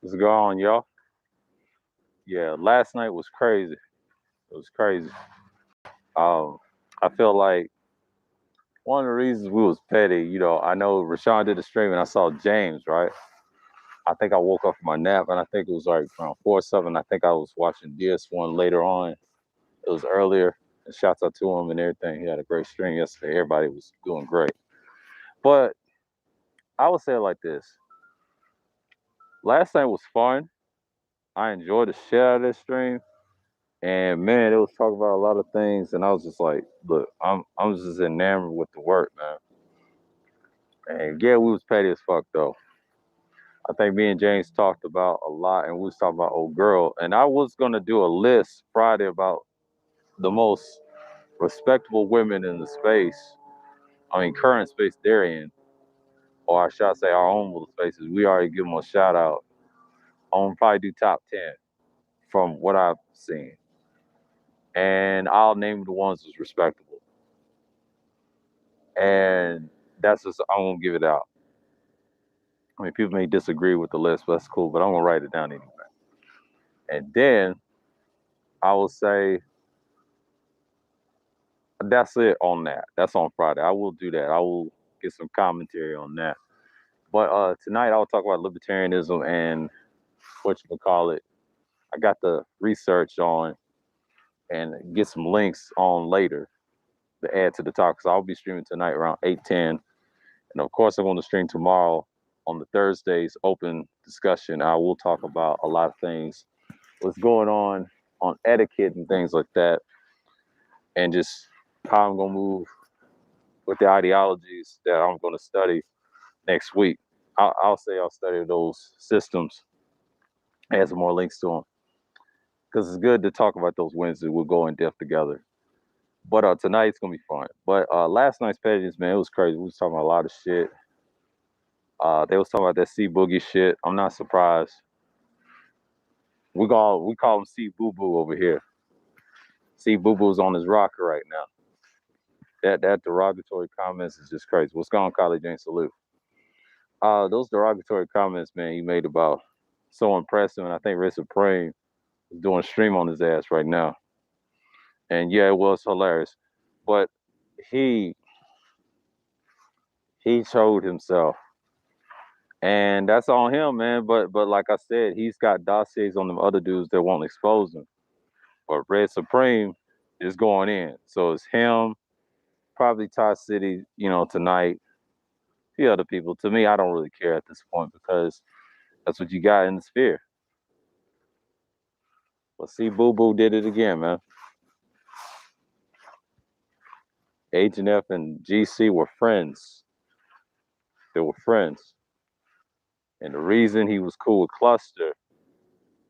What's going on, y'all? Yeah, last night was crazy. It was crazy. Um, I feel like one of the reasons we was petty, I know Rashawn did the stream and I saw James, right? I think I woke up from my nap and I think it was like around 4 or 7. I think I was watching DS1 later on. It was earlier. And shouts out to him and everything. He had a great stream yesterday. Everybody was doing great. But I would say it like this. Last night was fun. I enjoyed the shit out of this stream. And man, it was talking about a lot of things, and I was just like, look, I'm just enamored with the work, man. And yeah, we was petty as fuck though. I think me and James talked about a lot, and we was talking about old girl. And I was gonna do a list Friday about the most respectable women in the space. I mean, current space they're in, or I should say our own little spaces. We already give them a shout out. On probably do top 10 from what I've seen, and I'll name the ones that's respectable. And that's just I won't give it out. I mean, people may disagree with the list, but that's cool. But I'm gonna write it down anyway. And then I will say that's it on that. That's on Friday. I will do that. I will get some commentary on that. But tonight I'll talk about libertarianism and what you can call it. I got the research on and get some links on later to add to the talk. So I'll be streaming tonight around 8:10, and of course I'm going to stream tomorrow on the Thursdays open discussion. I will talk about a lot of things, what's going on etiquette and things like that, and just how I'm gonna move with the ideologies that I'm gonna study next week. I'll say I'll study those systems, add some more links to them, because it's good to talk about those Wednesdays. We'll go in depth together. But tonight's gonna be fun. But last night's pages, man, it was crazy. We was talking about a lot of shit. They was talking about that C Boogie shit. I'm not surprised. We call him C Boo Boo over here. C Boo Boo's on his rocker right now. That derogatory comments is just crazy. What's going on, College Jane Salute? Those derogatory comments, man, he made about so impressive, and I think Red Supreme is doing a stream on his ass right now. And yeah, it was hilarious. But he he showed himself. And that's on him, man. But like I said, he's got dossiers on them other dudes that won't expose him. But Red Supreme is going in. So it's him, probably Todd City, tonight. A few other people. To me, I don't really care at this point because that's what you got in the sphere. But see, Boo Boo did it again, man. Agent F and GC were friends. They were friends. And the reason he was cool with Cluster,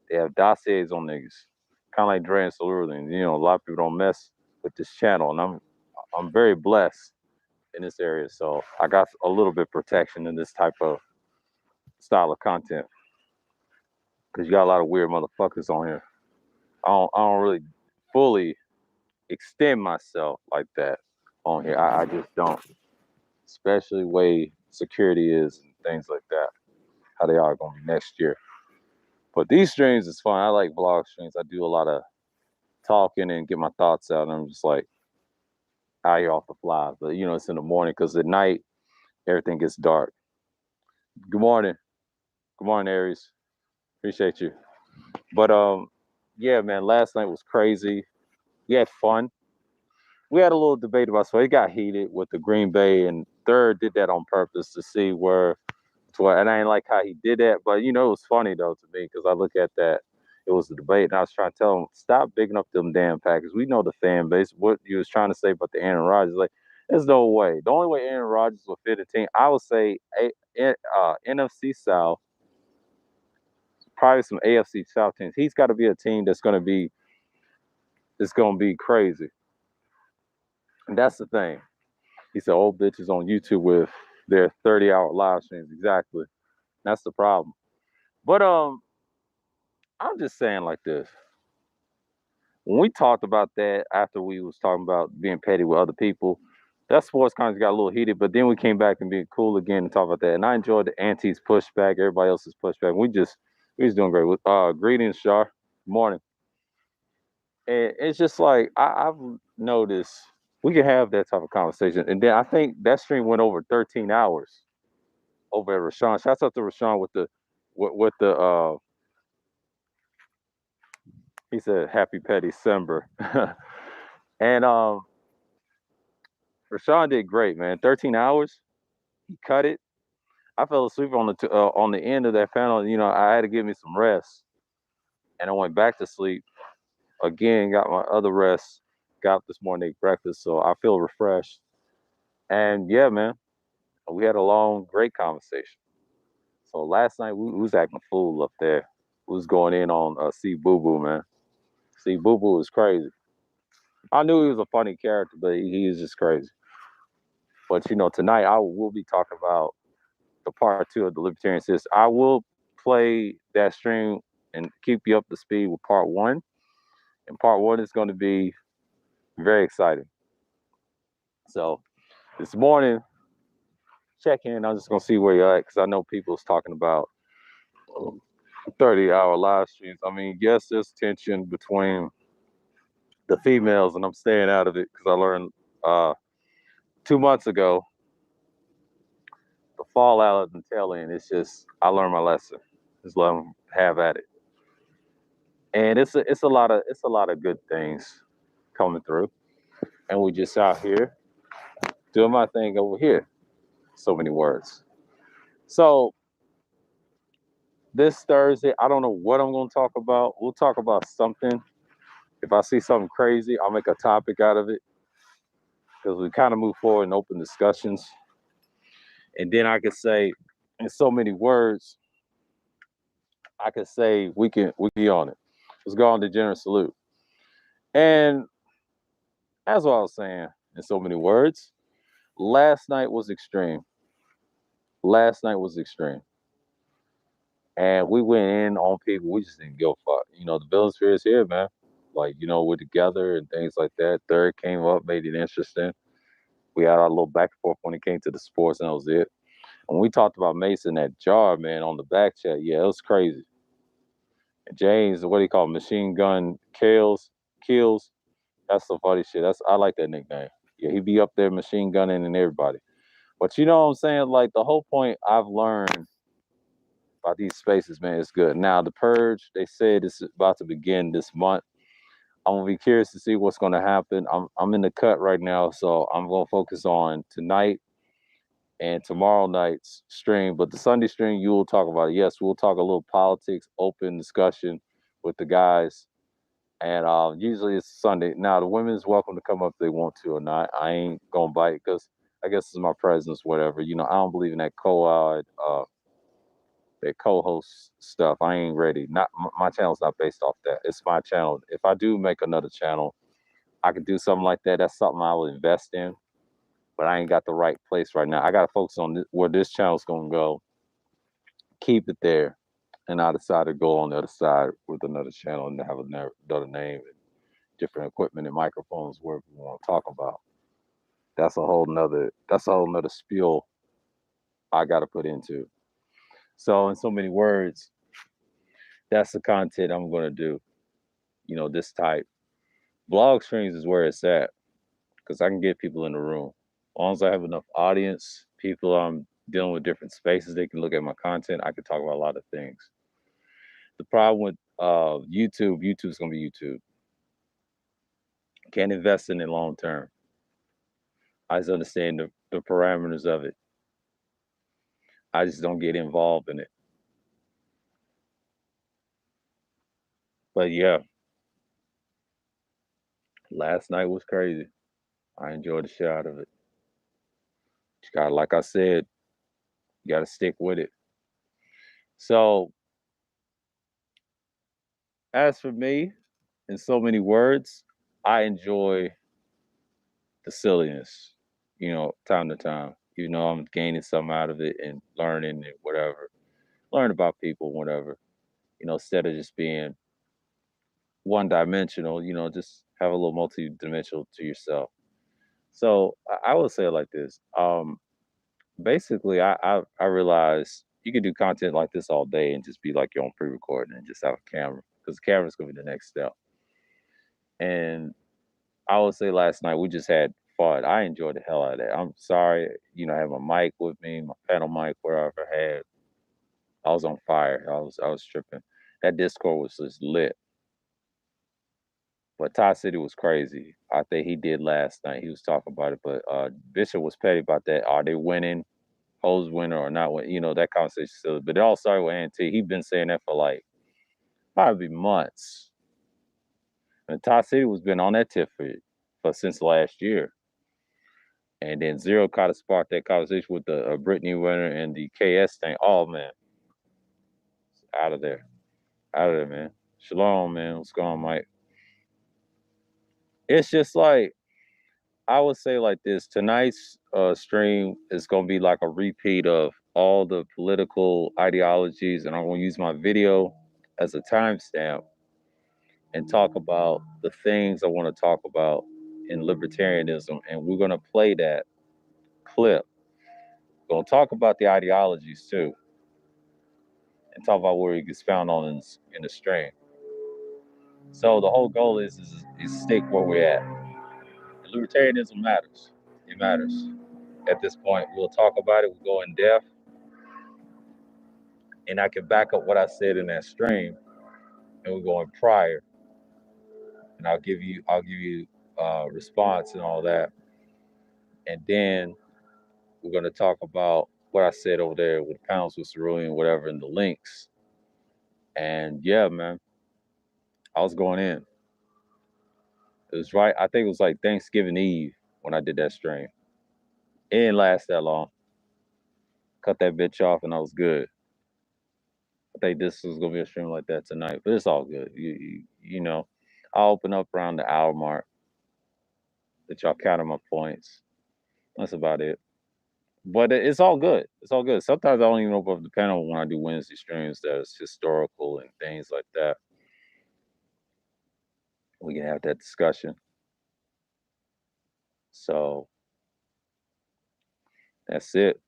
they have dossiers on niggas. Kind of like Dre and Cerulean. A lot of people don't mess with this channel. And I'm very blessed in this area. So I got a little bit of protection in this type of style of content. Because you got a lot of weird motherfuckers on here. I don't really fully extend myself like that on here. I just don't. Especially way security is and things like that. How they are going to be next year. But these streams is fun. I like blog streams. I do a lot of talking and get my thoughts out. And I'm just like out here off the fly. But it's in the morning because at night everything gets dark. Good morning. Good morning, Aries. Appreciate you. But yeah, man, last night was crazy. We had fun. We had a little debate about so it got heated with the Green Bay, and Third did that on purpose to see where to what, and I didn't like how he did that, but it was funny though to me because I look at that. It was a debate, and I was trying to tell him stop bigging up them damn Packers. We know the fan base. What you was trying to say about the Aaron Rodgers, like there's no way. The only way Aaron Rodgers will fit a team, I would say, NFC South, probably some AFC South teams. He's got to be a team that's going to be crazy. And that's the thing. He said, old bitches on YouTube with their 30-hour live streams. Exactly. That's the problem. But I'm just saying like this. When we talked about that after we was talking about being petty with other people, that sports conference got a little heated, but then we came back and being cool again and talk about that. And I enjoyed the anti's pushback, everybody else's pushback. We just He's doing great. With greetings, Shar. Morning. And it's just like I've noticed we can have that type of conversation. And then I think that stream went over 13 hours over at Rashawn. Shouts out to Rashawn with the he said happy pet December. And Rashawn did great, man. 13 hours. He cut it. I fell asleep on the end of that panel. You know, I had to give me some rest, and I went back to sleep again. Got my other rest. Got up this morning, ate breakfast, so I feel refreshed. And yeah, man, we had a long, great conversation. So last night we was acting a fool up there. We was going in on C Boo Boo, man. C Boo Boo is crazy. I knew he was a funny character, but he is just crazy. But you know, tonight I will be talking about the part two of the Libertarian System. I will play that stream and keep you up to speed with part one. And part one is going to be very exciting. So this morning, check in. I'm just going to see where you're at because I know people's talking about 30-hour live streams. I mean, yes, there's tension between the females, and I'm staying out of it because I learned 2 months ago the fallout of the tail end. It's just I learned my lesson. Just let them have at it. And it's a lot of good things coming through, and we just out here doing my thing over here. So many words. So this Thursday, I don't know what I'm going to talk about. We'll talk about something. If I see something crazy, I'll make a topic out of it because we kind of move forward in open discussions. And then I could say, in so many words, I could say we be on it. Let's go on to generous salute. And as what I was saying, in so many words, last night was extreme. Last night was extreme. And we went in on people. We just didn't give a fuck. You know, the building sphere is here, man. Like, you know, we're together and things like that. Third came up, made it interesting. We had our little back and forth when it came to the sports, and that was it. When we talked about Mason, that jar, man, on the back chat, yeah, it was crazy. And James, what do you call it? Machine Gun Kills. That's some funny shit. I like that nickname. Yeah, he be up there machine gunning and everybody. But you know what I'm saying? Like the whole point I've learned about these spaces, man, is good. Now the purge, they said it's about to begin this month. I'm gonna be curious to see what's gonna happen. I'm in the cut right now, so I'm gonna focus on tonight and tomorrow night's stream. But the Sunday stream, you will talk about it. Yes, we'll talk a little politics, open discussion with the guys. And usually it's Sunday. Now the women's welcome to come up if they want to or not. I ain't gonna bite because I guess it's my presence, whatever. You know, I don't believe in that that co-host stuff. I ain't ready. Not my channel's not based off that. It's my channel. If I do make another channel, I could do something like that. That's something I will invest in. But I ain't got the right place right now. I gotta focus on where this channel's gonna go. Keep it there, and I decide to go on the other side with another channel and have another name and different equipment and microphones, wherever we want to talk about. That's a whole nother spiel I got to put into. So in so many words, that's the content I'm going to do. You know, this type blog streams is where it's at because I can get people in the room. As long as I have enough audience, people I'm dealing with different spaces, they can look at my content. I can talk about a lot of things. The problem with YouTube's going to be YouTube. Can't invest in it long term. I just understand the parameters of it. I just don't get involved in it. But yeah, last night was crazy. I enjoyed the shit out of it. You got, like I said, you got to stick with it. So, as for me, in so many words, I enjoy the silliness, you know, time to time. You know, I'm gaining something out of it and learning and whatever. Learn about people, whatever. You know, instead of just being one dimensional, you know, just have a little multi-dimensional to yourself. So I would say it like this. Basically, I realized you could do content like this all day and just be like your own pre-recording and just have a camera because the camera's gonna be the next step. And I would say last night we just had fun. I enjoyed the hell out of that. I'm sorry, I have my mic with me, my panel mic, whatever I had. I was on fire. I was tripping. That Discord was just lit. But Todd City was crazy. I think he did last night. He was talking about it, but Bishop was petty about that. Are they winning? Hoes winner or not win? That conversation still. But it all started with Ant. He been saying that for like probably months. And Todd City was been on that tip for since last year. And then Zero kind of sparked that conversation with the Brittany winner and the KS thing. Oh man, out of there, man. Shalom, man. What's going on, Mike? It's just like I would say like this. Tonight's stream is gonna be like a repeat of all the political ideologies, and I'm gonna use my video as a timestamp and talk about the things I want to talk about in libertarianism, and we're gonna play that clip. We're gonna talk about the ideologies too, and talk about where it gets found on in the stream. So the whole goal is stick where we're at. Libertarianism matters. It matters. At this point, we'll talk about it. We'll go in depth, and I can back up what I said in that stream, and we'll go in prior, and I'll give you response and all that, and then we're going to talk about what I said over there with Pounds with Cerulean, whatever, and the links. And yeah, man, I was going in. It was right. I think it was like Thanksgiving Eve when I did that stream. It didn't last that long. Cut that bitch off, and I was good. I think this was gonna be a stream like that tonight, but it's all good. I'll open up around the hour mark. That y'all counted my points. That's about it. But it's all good. It's all good. Sometimes I don't even open up the panel when I do Wednesday streams that's historical and things like that. We can have that discussion. So that's it.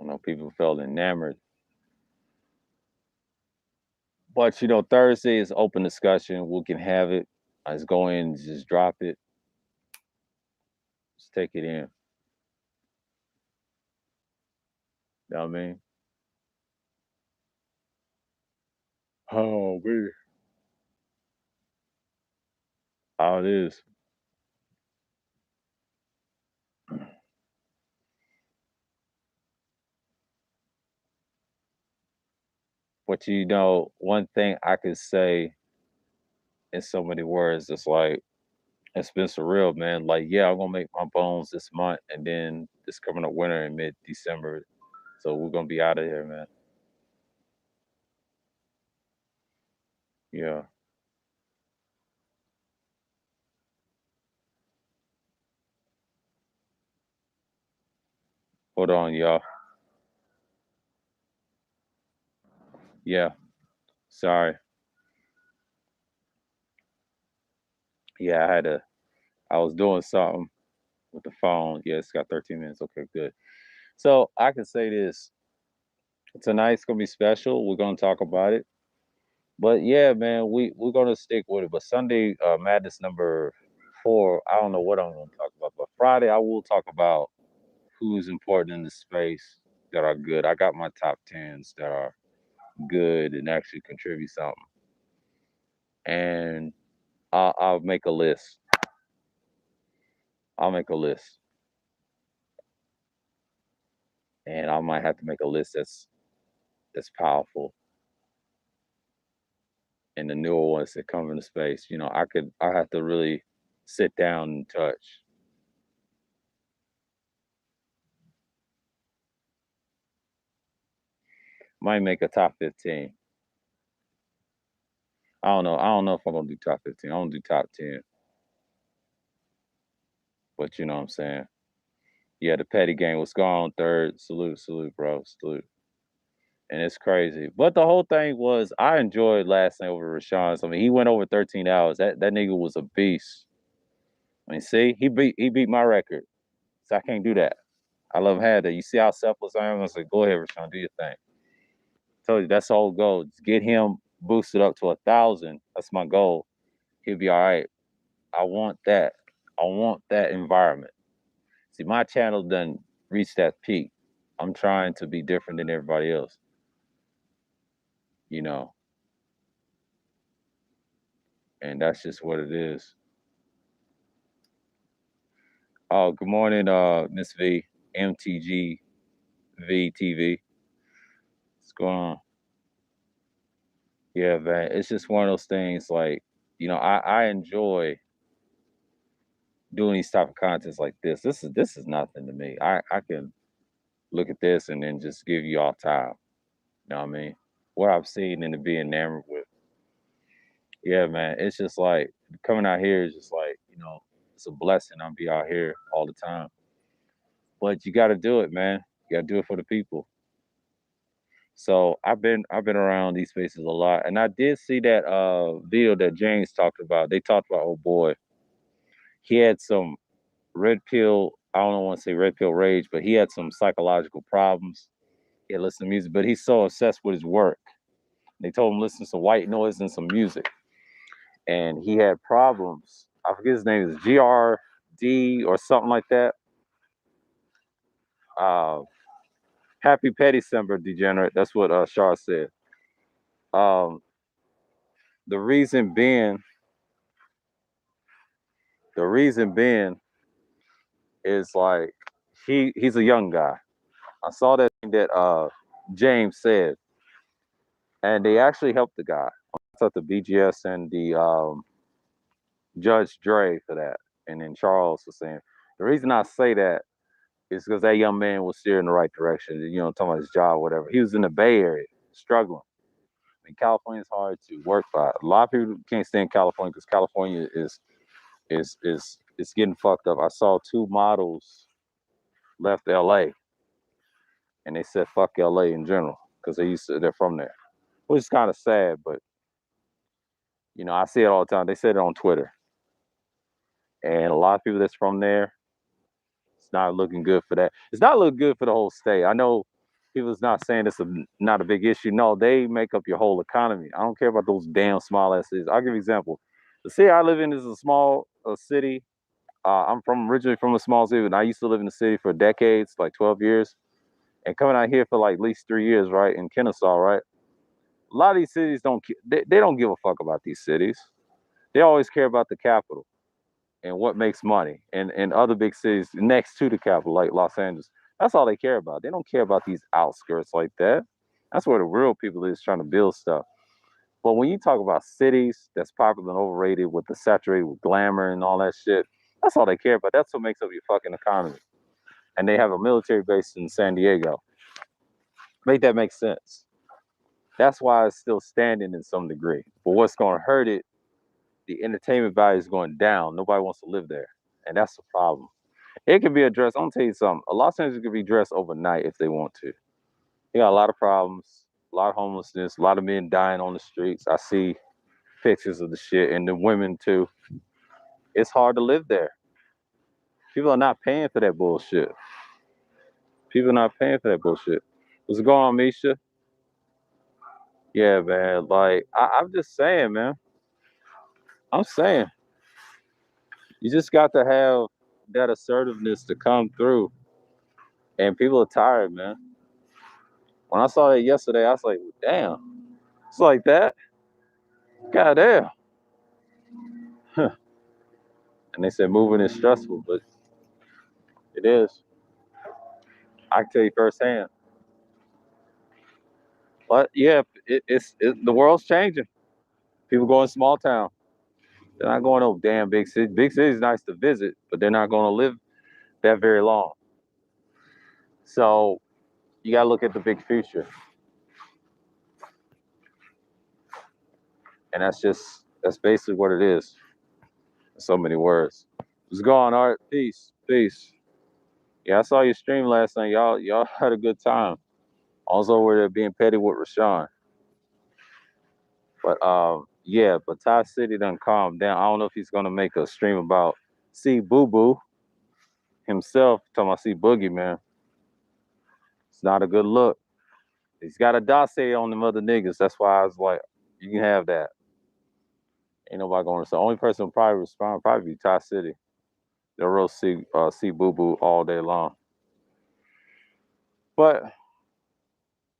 I know people felt enamored. But Thursday is open discussion. We can have it. I just go in and just drop it. Just take it in. You know what I mean? Oh, man. How it is. But one thing I could say in so many words, it's like, it's been surreal, man. Like, yeah, I'm gonna make my bones this month, and then this coming up winter in mid-December. So we're gonna be out of here, man. Yeah. Hold on, y'all. Yeah. Sorry. Yeah, I was doing something with the phone. Yeah, it's got 13 minutes. Okay, good. So I can say this. Tonight's gonna be special. We're gonna talk about it. But yeah, man, we're gonna stick with it. But Sunday, Madness number 4, I don't know what I'm gonna talk about. But Friday, I will talk about who's important in the space that are good. I got my top 10s that are good and actually contribute something. And I'll make a list. I'll make a list. And I might have to make a list that's powerful. And the newer ones that come into space, I have to really sit down and touch. Might make a top 15. I don't know. I don't know if I'm gonna do top 15. I'm gonna do top 10. But you know what I'm saying? Yeah, the petty game was gone third. Salute, bro. Salute. And it's crazy. But the whole thing was I enjoyed last night over Rashawn's. I mean, he went over 13 hours. That nigga was a beast. I mean, see, he beat my record. So I can't do that. I love having that. You see how selfless I am? I said, go ahead, Rashawn, do your thing. I told you that's the whole goal. Just get him boosted up to 1,000. That's my goal. He'll be all right. I want that. I want that environment. See, my channel done reached that peak. I'm trying to be different than everybody else. You know, and that's just what it is. Oh, good morning, Miss V, MTG VTV. What's going on? Yeah, man. It's just one of those things like, I enjoy doing these type of contents like this. This is nothing to me. I can look at this and then just give you all time. You know what I mean? What I've seen and to be enamored with. Yeah, man. It's just like coming out here is just like, it's a blessing. I'll be out here all the time. But you gotta do it, man. You gotta do it for the people. So I've been around these spaces a lot. And I did see that video that James talked about. They talked about, oh boy, he had some red pill, I don't want to say red pill rage, but he had some psychological problems. He had listened to music, but he's so obsessed with his work. They told him listen to some white noise and some music. And he had problems. I forget his name is GRD or something like that. Uh, Happy Petty December, degenerate. That's what Shar said. Um, the reason being, the reason being is like he's a young guy. I saw that thing that James said, and they actually helped the guy. I thought the BGS and the Judge Dre for that, and then Charles was saying the reason I say that is because that young man was steering in the right direction. Talking about his job, whatever. He was in the Bay Area, struggling. I mean, California is hard to work by. A lot of people can't stay in California because California is getting fucked up. I saw two models left LA and they said fuck LA in general because they're from there, which is kind of sad. But I see it all the time. They said it on Twitter, and a lot of people that's from there, it's not looking good for that. It's not looking good for the whole state. I know people's not saying it's not a big issue. No, they make up your whole economy. I don't care about those damn small ass cities. I'll give you an example. The city I live in is a small city. I'm originally from a small city, and I used to live in the city for decades, like 12 years. And coming out here for like at least 3 years, right, in Kennesaw, right? A lot of these cities they don't give a fuck about these cities. They always care about the capital and what makes money and other big cities next to the capital, like Los Angeles. That's all they care about. They don't care about these outskirts like that. That's where the real people is trying to build stuff. But when you talk about cities that's popular and overrated with the saturated with glamour and all that shit, that's all they care about. That's what makes up your fucking economy. And they have a military base in San Diego. Make that make sense. That's why it's still standing in some degree. But what's going to hurt it, the entertainment value is going down. Nobody wants to live there. And that's the problem. It can be addressed. I'm going to tell you something. Los Angeles can be addressed overnight if they want to. You got a lot of problems, a lot of homelessness, a lot of men dying on the streets. I see pictures of the shit, and the women too. It's hard to live there. People are not paying for that bullshit. People are not paying for that bullshit. What's going on, Misha? Yeah, man. Like, I'm just saying, man. I'm saying. You just got to have that assertiveness to come through. And people are tired, man. When I saw that yesterday, I was like, damn. It's like that. God damn. Huh. And they said moving is stressful, but it is. I can tell you firsthand. But yeah, the world's changing. People go in small town. They're not going to damn big city. Big city is nice to visit, but they're not going to live that very long. So you got to look at the big future. And that's basically what it is. In so many words. What's going on, Art? Peace. Peace. Yeah, I saw your stream last night. Y'all had a good time. I was over there being petty with Rashawn. But yeah, but Ty City done calmed down. I don't know if he's gonna make a stream about C Boo Boo himself, talking about C Boogie, man. It's not a good look. He's got a dossier on them other niggas. That's why I was like, you can have that. Ain't nobody going to. So the only person who probably respond probably be Ty City. They'll real see Boo Boo all day long. But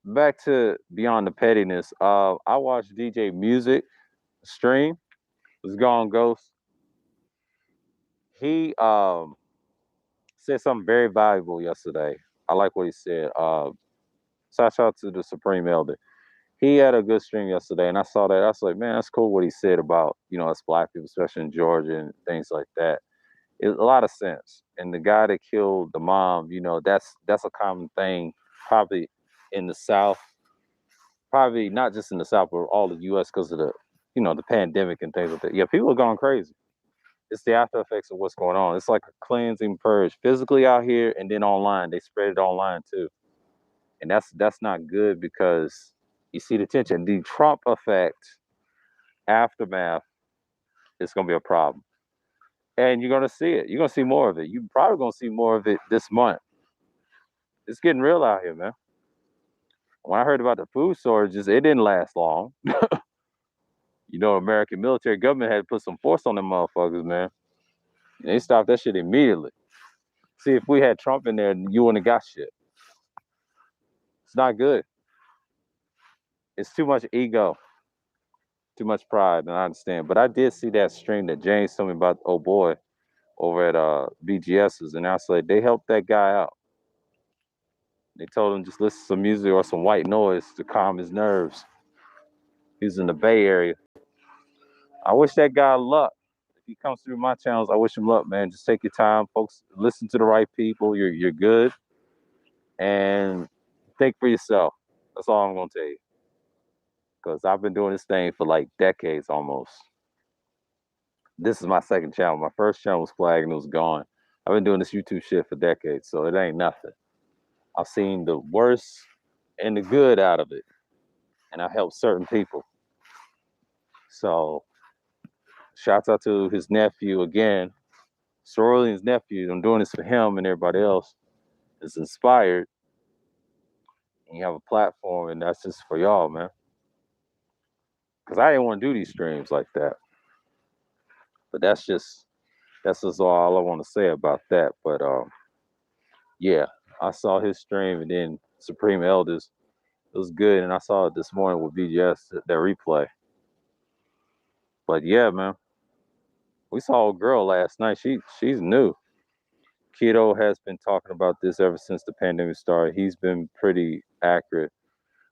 back to Beyond the Pettiness. I watched DJ Music stream. Was Gone Ghost. He said something very valuable yesterday. I like what he said. Shout out to the Supreme Elder. He had a good stream yesterday, and I saw that. I was like, man, that's cool what he said about, us black people, especially in Georgia and things like that. It's a lot of sense. And the guy that killed the mom, that's a common thing, probably in the South, probably not just in the South, but all the U.S. because of the pandemic and things like that. Yeah, people are going crazy. It's the after effects of what's going on. It's like a cleansing purge, physically out here and then online. They spread it online too, and that's not good because you see the tension. The Trump effect aftermath is going to be a problem, and you're going to see it. You're going to see more of it. You're probably going to see more of it this month. It's getting real out here, man. When I heard about the food shortages, it didn't last long. American military government had to put some force on them motherfuckers, man. And they stopped that shit immediately. See, if we had Trump in there, you wouldn't have got shit. It's not good. It's too much ego, too much pride, and I understand. But I did see that stream that James told me about, oh boy, over at BGS's, and I was like, they helped that guy out. They told him just listen to some music or some white noise to calm his nerves. He's in the Bay Area. I wish that guy luck. If he comes through my channels, I wish him luck, man. Just take your time, folks. Listen to the right people. You're good, and think for yourself. That's all I'm gonna tell you. Because I've been doing this thing for like decades almost. This is my second channel. My first channel was flagged and it was gone. I've been doing this YouTube shit for decades, so it ain't nothing. I've seen the worst and the good out of it, and I helped certain people. So, shouts out to his nephew again, Cerulean's nephew. I'm doing this for him and everybody else. It's inspired, and you have a platform, and that's just for y'all, man. Because I didn't want to do these streams like that, but that's just all I want to say about that. But yeah, I saw his stream, and then Supreme Elders. It was good, and I saw it this morning with BGS, that replay. But yeah, man, we saw a girl last night. She's new. Kiddo has been talking about this ever since the pandemic started. He's been pretty accurate.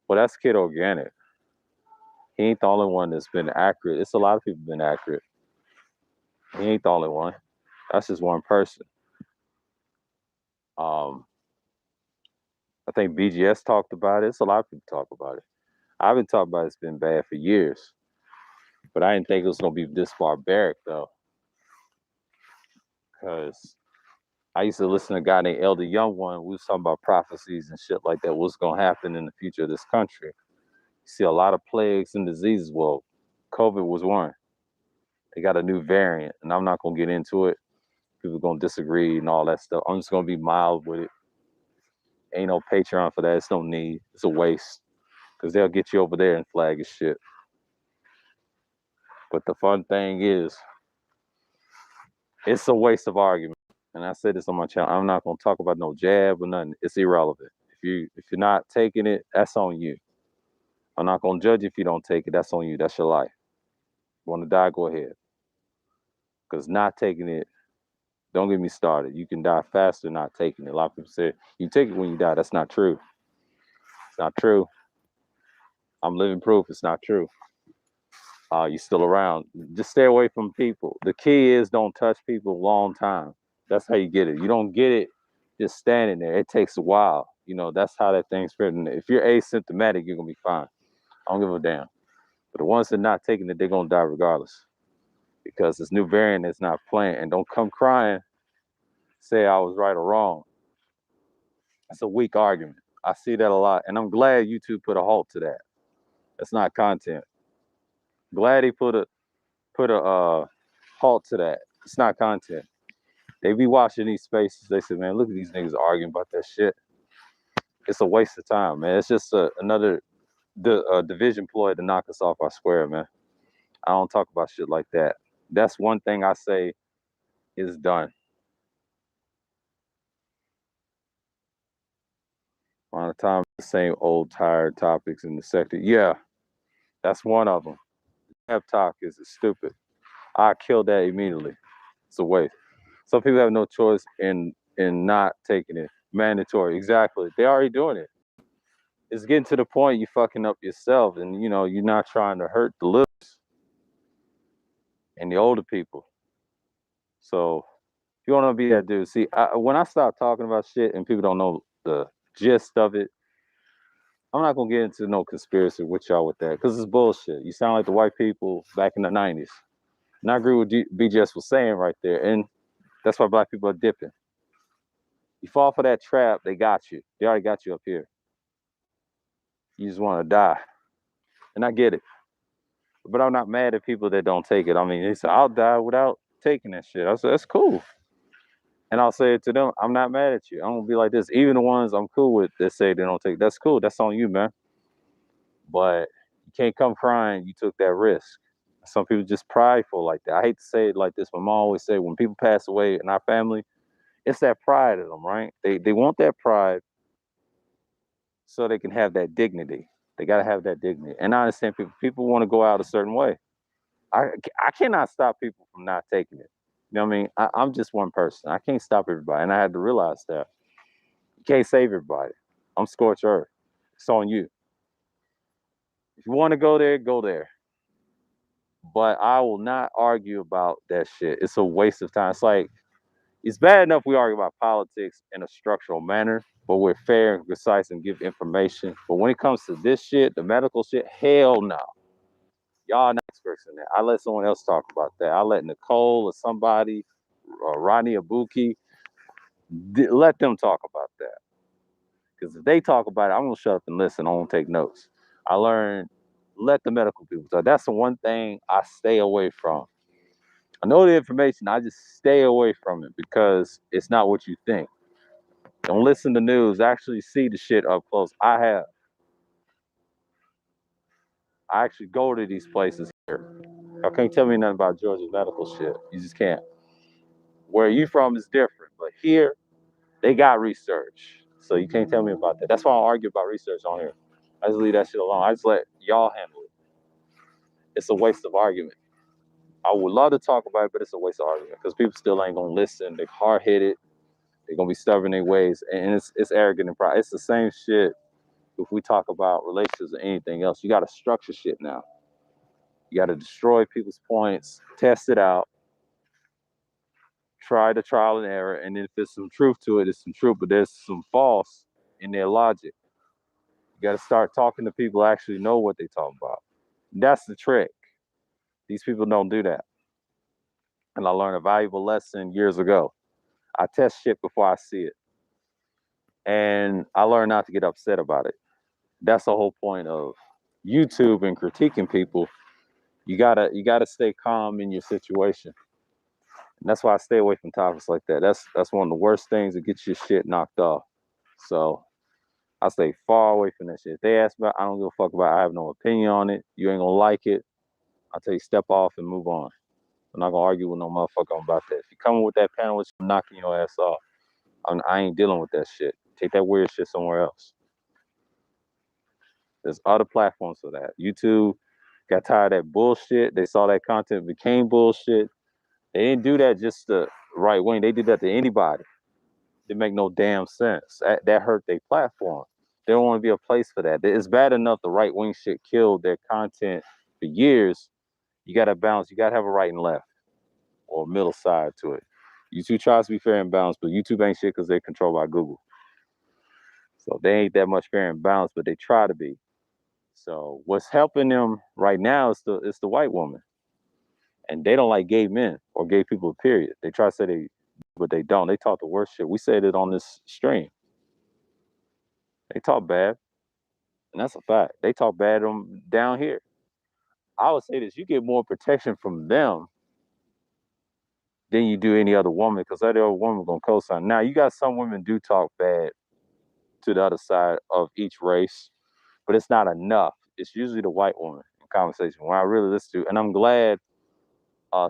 Well, that's Kid Organic. He ain't the only one that's been accurate. It's a lot of people been accurate. He ain't the only one. That's just one person. I think BGS talked about it. It's a lot of people talk about it. I've been talking about it's been bad for years. But I didn't think it was gonna be this barbaric though. Because I used to listen to a guy named Elder Young One. We was talking about prophecies and shit like that. What's gonna happen in the future of this country? You see a lot of plagues and diseases. Well, COVID was one. They got a new variant, and I'm not gonna get into it. People are gonna disagree and all that stuff. I'm just gonna be mild with it. Ain't no Patreon for that. It's no need. It's a waste. Because they'll get you over there and flag your shit. But the fun thing is, it's a waste of argument. And I said this on my channel. I'm not gonna talk about no jab or nothing. It's irrelevant. If you're not taking it, that's on you. I'm not gonna judge you if you don't take it. That's on you. That's your life. You want to die, go ahead. Because not taking it, don't get me started. You can die faster not taking it. A lot of people say you take it when you die. That's not true. It's not true. I'm living proof it's not true. You're still around. Just stay away from people. The key is don't touch people a long time. That's how you get it. You don't get it just standing there. It takes a while. That's how that thing's spreading. If you're asymptomatic, you're gonna be fine. I don't give a damn. But the ones that are not taking it, they're gonna die regardless. Because this new variant is not playing. And don't come crying, say I was right or wrong. That's a weak argument. I see that a lot. And I'm glad YouTube put a halt to that. That's not content. Glad he put a halt to that. It's not content. They be watching these spaces. They say, man, look at these niggas arguing about that shit. It's a waste of time, man. It's just another division ploy to knock us off our square, man. I don't talk about shit like that. That's one thing I say is done. On the time, the same old tired topics in the sector. Yeah, that's one of them. Pep talk is stupid. I kill that immediately. It's a waste. Some people have no choice in not taking it. Mandatory, exactly. They're already doing it. It's getting to the point you fucking up yourself, and you know you're not trying to hurt the little and the older people. So if you want to be that dude, see, when I start talking about shit and people don't know the gist of it, I'm not gonna get into no conspiracy with y'all with that because it's bullshit. You sound like the white people back in the '90s, and I agree with BGS was saying right there, and that's why black people are dipping. You fall for that trap, they got you. They already got you up here. You just want to die, and I get it. But I'm not mad at people that don't take it. I mean, they say I'll die without taking that shit. I said that's cool, and I'll say it to them. I'm not mad at you. I'm gonna be like this. Even the ones I'm cool with that say they don't take, that's cool. That's on you, man. But you can't come crying you took that risk. Some people just prideful like that. I hate to say it like this. My mom always say when people pass away in our family, it's that pride in them, right? They want that pride so they can have that dignity. They gotta have that dignity. And I understand people want to go out a certain way. I cannot stop people from not taking it. You know what I mean? I'm just one person. I can't stop everybody. And I had to realize that. You can't save everybody. I'm scorched earth. It's on you. If you want to go there, go there. But I will not argue about that shit. It's a waste of time. It's like it's bad enough we argue about politics in a structural manner, but we're fair and precise and give information. But when it comes to this shit, the medical shit, hell no. Y'all are not experts in that. I let someone else talk about that. I let Nicole or somebody, or Ronnie Abuki, let them talk about that. Because if they talk about it, I'm gonna shut up and listen. I won't take notes. I learned let the medical people talk. That's the one thing I stay away from. I know the information, I just stay away from it because it's not what you think. Don't listen to news. Actually see the shit up close. I actually go to these places here. Y'all can't tell me nothing about Georgia medical shit. You just can't. Where you from is different, but here they got research, so you can't tell me about that. That's why I don't argue about research on here. I just leave that shit alone. I just let y'all handle it. It's a waste of argument. I would love to talk about it, but it's a waste of argument because people still ain't gonna listen. They're hard headed. They're gonna be stubborn in their ways, and it's arrogant and pride. It's the same shit if we talk about relationships or anything else. You got to structure shit now. You got to destroy people's points, test it out, try the trial and error, and then if there's some truth to it, it's some truth, but there's some false in their logic. You got to start talking to people who actually know what they talk about. That's the trick. These people don't do that. And I learned a valuable lesson years ago. I test shit before I see it. And I learned not to get upset about it. That's the whole point of YouTube and critiquing people. You gotta stay calm in your situation. And that's why I stay away from topics like that. That's one of the worst things that gets your shit knocked off. So I stay far away from that shit. If they ask about, I don't give a fuck about it. I have no opinion on it. You ain't gonna like it. I'll tell you step off and move on. I'm not gonna argue with no motherfucker about that. If you coming with that panel, I'm knocking your ass off. I ain't dealing with that shit. Take that weird shit somewhere else. There's other platforms for that. YouTube got tired of that bullshit. They saw that content became bullshit. They didn't do that just to right wing. They did that to anybody. It make no damn sense. That hurt their platform. They don't want to be a place for that. It's bad enough the right wing shit killed their content for years. You got to balance. You got to have a right and left or middle side to it. YouTube tries to be fair and balanced, but YouTube ain't shit because they're controlled by Google. So they ain't that much fair and balanced, but they try to be. So what's helping them right now is the white woman, and they don't like gay men or gay people. Period. They try to say they, but they don't. They talk the worst shit. We said it on this stream. They talk bad, and that's a fact. They talk bad on down here. I would say this: you get more protection from them than you do any other woman, because that other woman gonna co-sign. Now you got some women do talk bad to the other side of each race, but it's not enough. It's usually the white woman in conversation when I really listen to, and I'm glad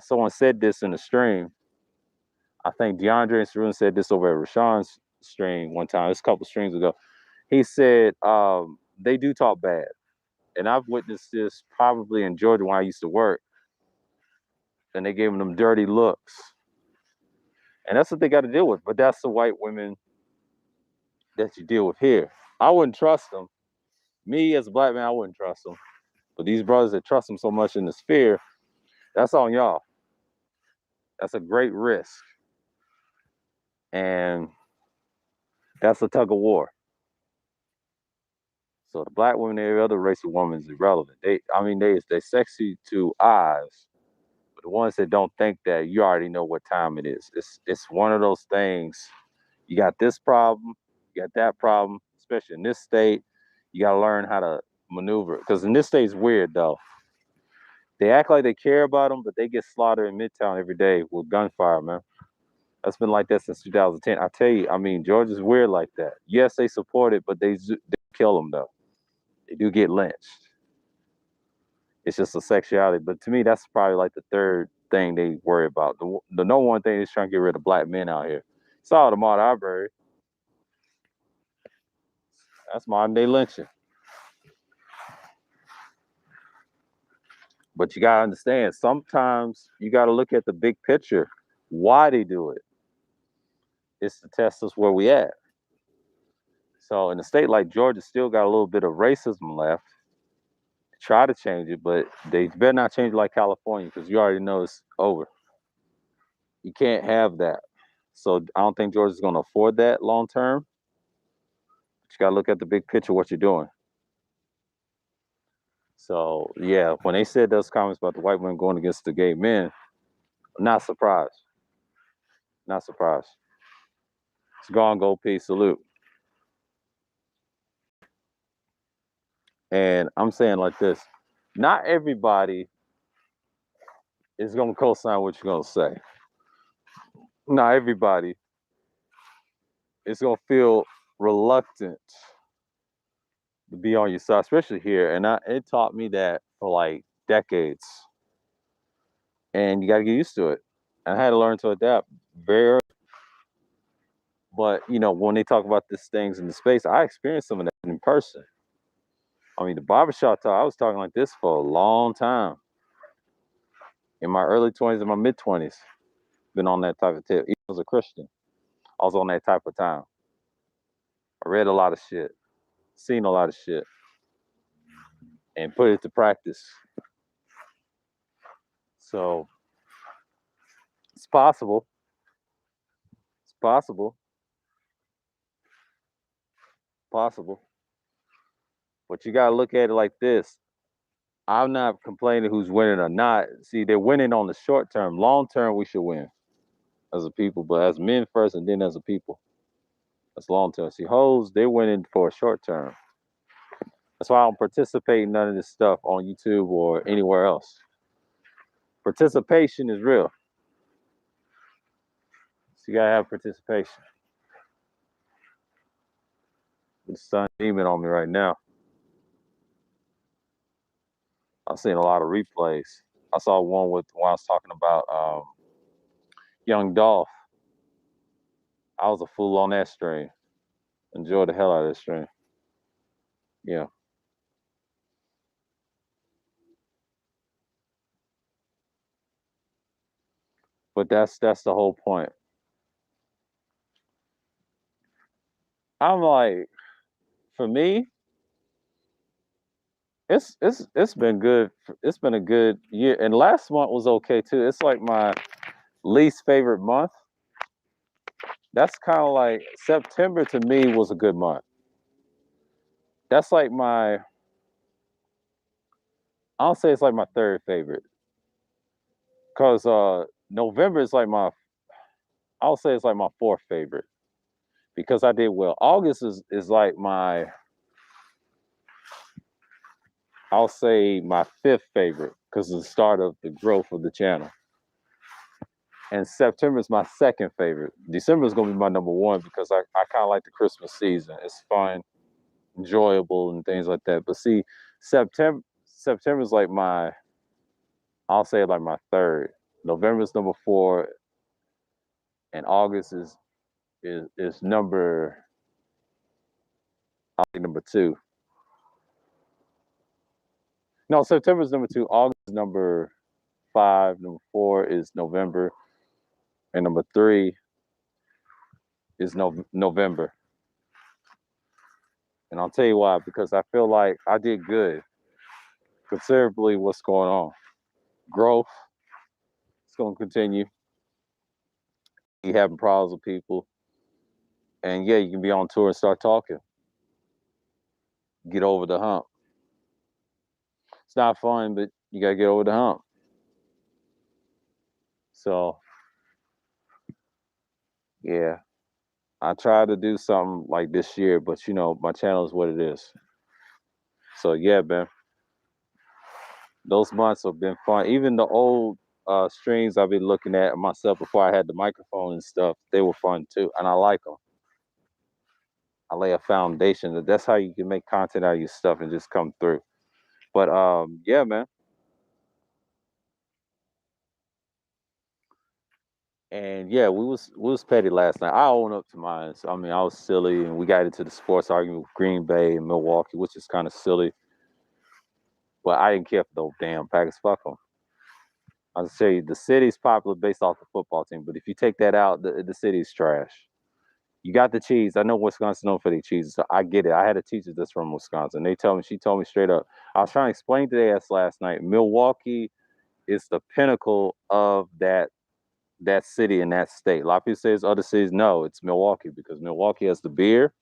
someone said this in the stream. I think DeAndre and Sarun said this over at Rashawn's stream one time. It's a couple streams ago. He said they do talk bad, and I've witnessed this probably in Georgia when I used to work, and they gave them dirty looks, and that's what they got to deal with. But that's the white women that you deal with here. I wouldn't trust them. Me as a black man, I wouldn't trust them. But these brothers that trust them so much in the sphere, that's on y'all. That's a great risk. And that's a tug of war. So the black women and every other race of woman is irrelevant. They sexy to eyes. But the ones that don't think that, you already know what time it is. It's one of those things. You got this problem, you got that problem, especially in this state. You got to learn how to maneuver. Because in this state, it's weird, though. They act like they care about them, but they get slaughtered in Midtown every day with gunfire, man. That's been like that since 2010. I tell you, Georgia's weird like that. Yes, they support it, but they kill them, though. They do get lynched. It's just a sexuality. But to me, that's probably like the third thing they worry about. The no one thing is trying to get rid of black men out here. Saw the Ahmaud Arbery. That's modern day lynching. But you got to understand, sometimes you got to look at the big picture. Why they do it? It's to test us where we at. So in a state like Georgia, still got a little bit of racism left. Try to change it, but they better not change it like California, because you already know it's over. You can't have that. So I don't think Georgia's going to afford that long term. But you got to look at the big picture, what you're doing. So yeah, when they said those comments about the white women going against the gay men, I'm not surprised. Not surprised. It's gone, gold peace, salute. And I'm saying like this, not everybody is going to co-sign what you're going to say. Not everybody is going to feel reluctant to be on your side, especially here. And it taught me that for like decades. And you got to get used to it. I had to learn to adapt very early. But, when they talk about these things in the space, I experienced some of that in person. The barbershop talk, I was talking like this for a long time. In my early 20s and my mid 20s, been on that type of tip. Even as a Christian, I was on that type of time. I read a lot of shit, seen a lot of shit, and put it to practice. So it's possible. It's possible. Possible. But you got to look at it like this. I'm not complaining who's winning or not. See, they're winning on the short term. Long term, we should win as a people, but as men first and then as a people. That's long term. See, hoes, they're winning for a short term. That's why I don't participate in none of this stuff on YouTube or anywhere else. Participation is real. So you gotta have participation. The sun beaming on me right now. I've seen a lot of replays. I saw one when I was talking about Young Dolph. I was a fool on that stream. Enjoyed the hell out of that stream. Yeah. But that's the whole point. I'm like, for me, it's been good. It's been a good year, and last month was okay too. It's like my least favorite month. That's kind of like September to me was a good month. That's like I'll say it's like my third favorite, because November is like I'll say it's like my fourth favorite, because I did well. August is like I'll say my fifth favorite, because it's the start of the growth of the channel. And September is my second favorite. December is gonna be my number one because I kind of like the Christmas season. It's fun, enjoyable, and things like that. But see, September is like I'll say like my third. November is number four, and August is number I think number two. No, September is number two. August is number five. Number four is November, and number three is November. And I'll tell you why, because I feel like I did good considerably. What's going on? Growth. It's going to continue. You having problems with people, and yeah, you can be on tour and start talking. Get over the hump. It's not fun, but you gotta get over the hump. So yeah, I tried to do something like this year, but my channel is what it is. So yeah, man, those months have been fun. Even the old streams I've been looking at myself before I had the microphone and stuff, they were fun too, and I like them. I lay a foundation. That's how you can make content out of your stuff and just come through. But yeah, man. And yeah, we was petty last night. I own up to mine. So, I mean, I was silly, and we got into the sports argument with Green Bay and Milwaukee, which is kind of silly. But I didn't care for those damn Packers. Fuck them. I'll tell you, the city's popular based off the football team. But if you take that out, the city's trash. You got the cheese. I know Wisconsin known for their cheese, so I get it. I had a teacher that's from Wisconsin. She told me straight up. I was trying to explain to their ass last night. Milwaukee is the pinnacle of that city and that state. A lot of people say it's other cities. No, it's Milwaukee because Milwaukee has the beer,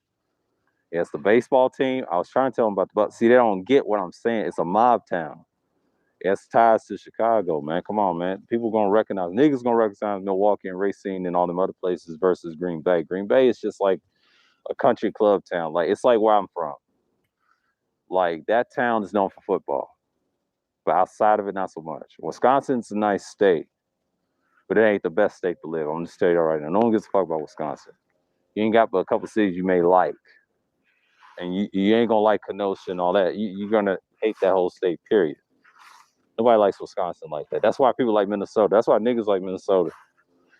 it has the baseball team. I was trying to tell them about the Bucks. See, they don't get what I'm saying. It's a mob town. It has ties to Chicago, man. Come on, man. People niggas gonna recognize Milwaukee and Racine and all them other places versus Green Bay. Green Bay is just like a country club town. Like it's like where I'm from. Like that town is known for football, but outside of it, not so much. Wisconsin's a nice state, but it ain't the best state to live. I'm just telling you right now. No one gives a fuck about Wisconsin. You ain't got but a couple cities you may like, and you ain't gonna like Kenosha and all that. You're gonna hate that whole state. Period. Nobody likes Wisconsin like that. That's why people like Minnesota. That's why niggas like Minnesota.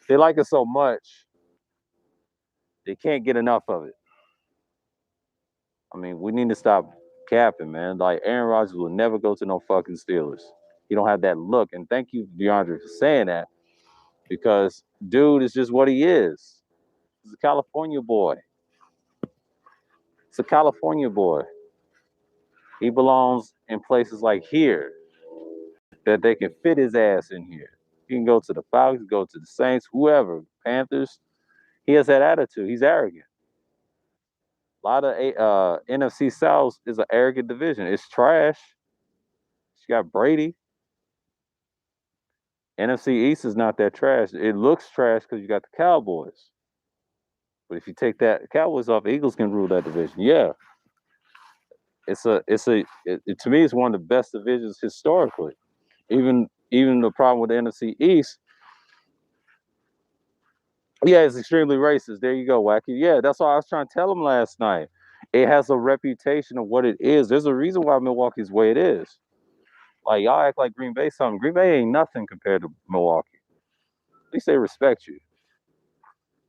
They like it so much, they can't get enough of it. I mean, we need to stop capping, man. Like Aaron Rodgers will never go to no fucking Steelers. He don't have that look. And thank you, DeAndre, for saying that, because dude is just what he is. He's a California boy. It's a California boy. He belongs in places like here that they can fit his ass in here. He can go to the Falcons, go to the Saints, whoever, Panthers. He has that attitude. He's arrogant. A lot of NFC South is an arrogant division. It's trash. You got Brady. NFC East is not that trash. It looks trash because you got the Cowboys. But if you take that Cowboys off, Eagles can rule that division. Yeah, to me, it's one of the best divisions historically. Even the problem with the NFC East, yeah, it's extremely racist. There you go, Wacky. Yeah, that's what I was trying to tell him last night. It has a reputation of what it is. There's a reason why Milwaukee's the way it is. Like y'all act like Green Bay something. Green Bay ain't nothing compared to Milwaukee. At least they respect you.